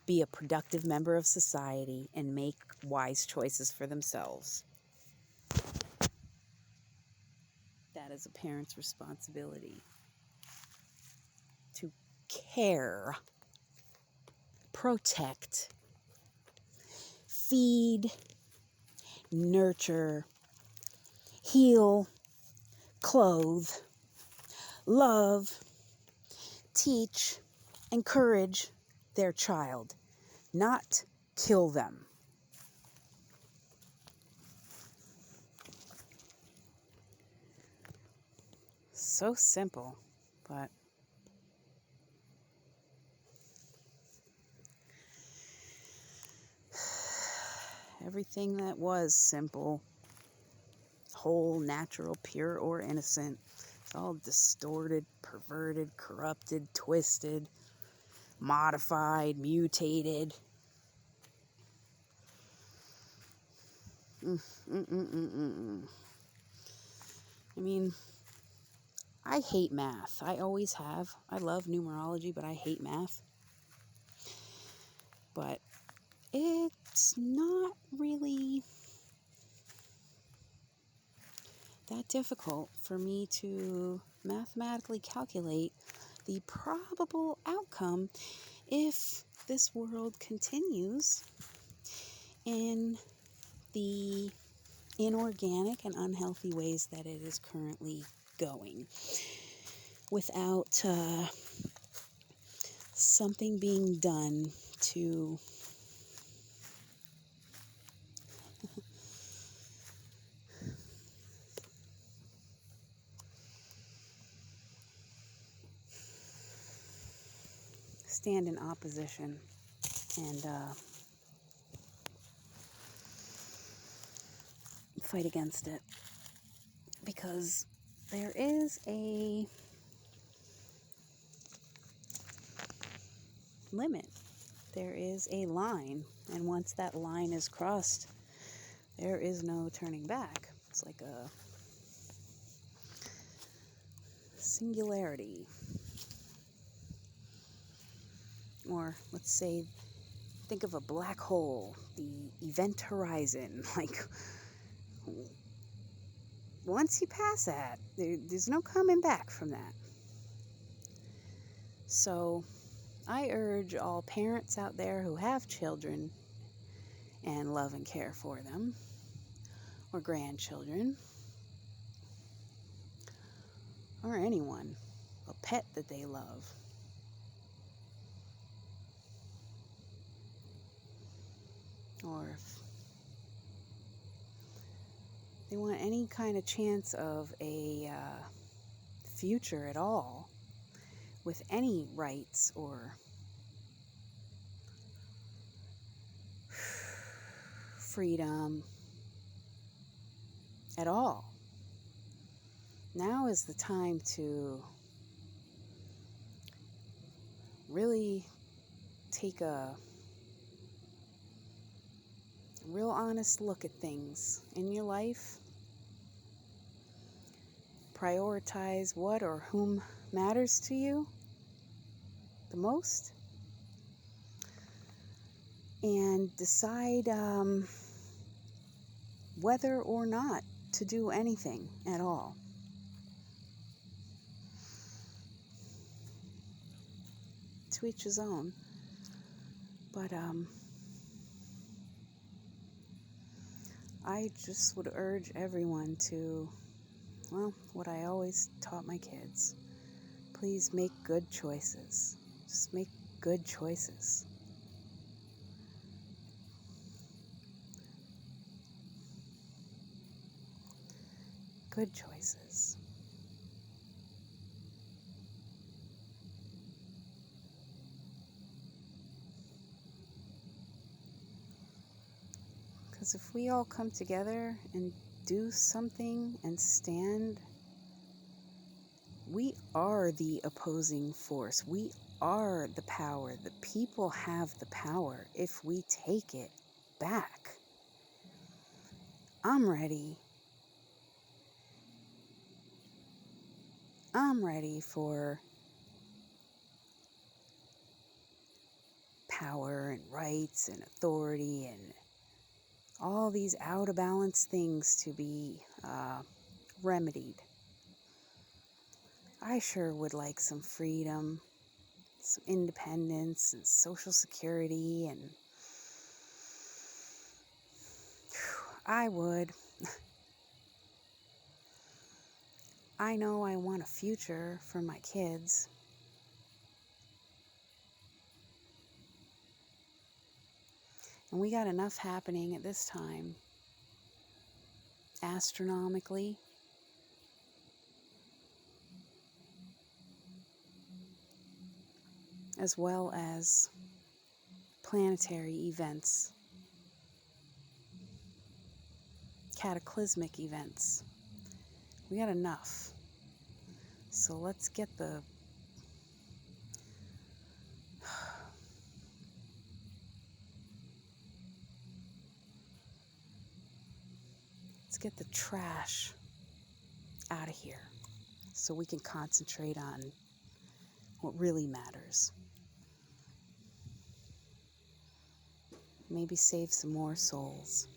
Speaker 1: be a productive member of society and make wise choices for themselves. That is a parent's responsibility. To care, protect, feed, nurture, heal, clothe, love, teach, encourage their child, not kill them. So simple, but everything that was simple, whole, natural, pure, or innocent, it's all distorted, perverted, corrupted, twisted, modified, mutated. I mean, I hate math. I always have. I love numerology, but I hate math. But it's not really that difficult for me to mathematically calculate the probable outcome if this world continues in the inorganic and unhealthy ways that it is currently going, without something being done to stand in opposition and fight against it, because there is a limit, there is a line, and once that line is crossed, there is no turning back. It's like a singularity, or let's say, think of a black hole, the event horizon. Like, once you pass that, there's no coming back from that. So I urge all parents out there who have children and love and care for them, or grandchildren, or anyone, a pet that they love, or if they want any kind of chance of a future at all, with any rights or freedom at all, Now is the time to really take a real honest look at things in your life. Prioritize what or whom matters to you the most. And decide whether or not to do anything at all. To each his own. But I just would urge everyone to, well, what I always taught my kids. Please make good choices. Just make good choices. Good choices. Because if we all come together and do something and stand, we are the opposing force. We are the power. The people have the power if we take it back. I'm ready. I'm ready for power and rights and authority and all these out of balance things to be remedied. I sure would like some freedom, some independence and social security, and I would. I know I want a future for my kids. And we got enough happening at this time, astronomically, as well as planetary events, cataclysmic events. We got enough. So let's get the trash out of here so we can concentrate on what really matters. Maybe save some more souls.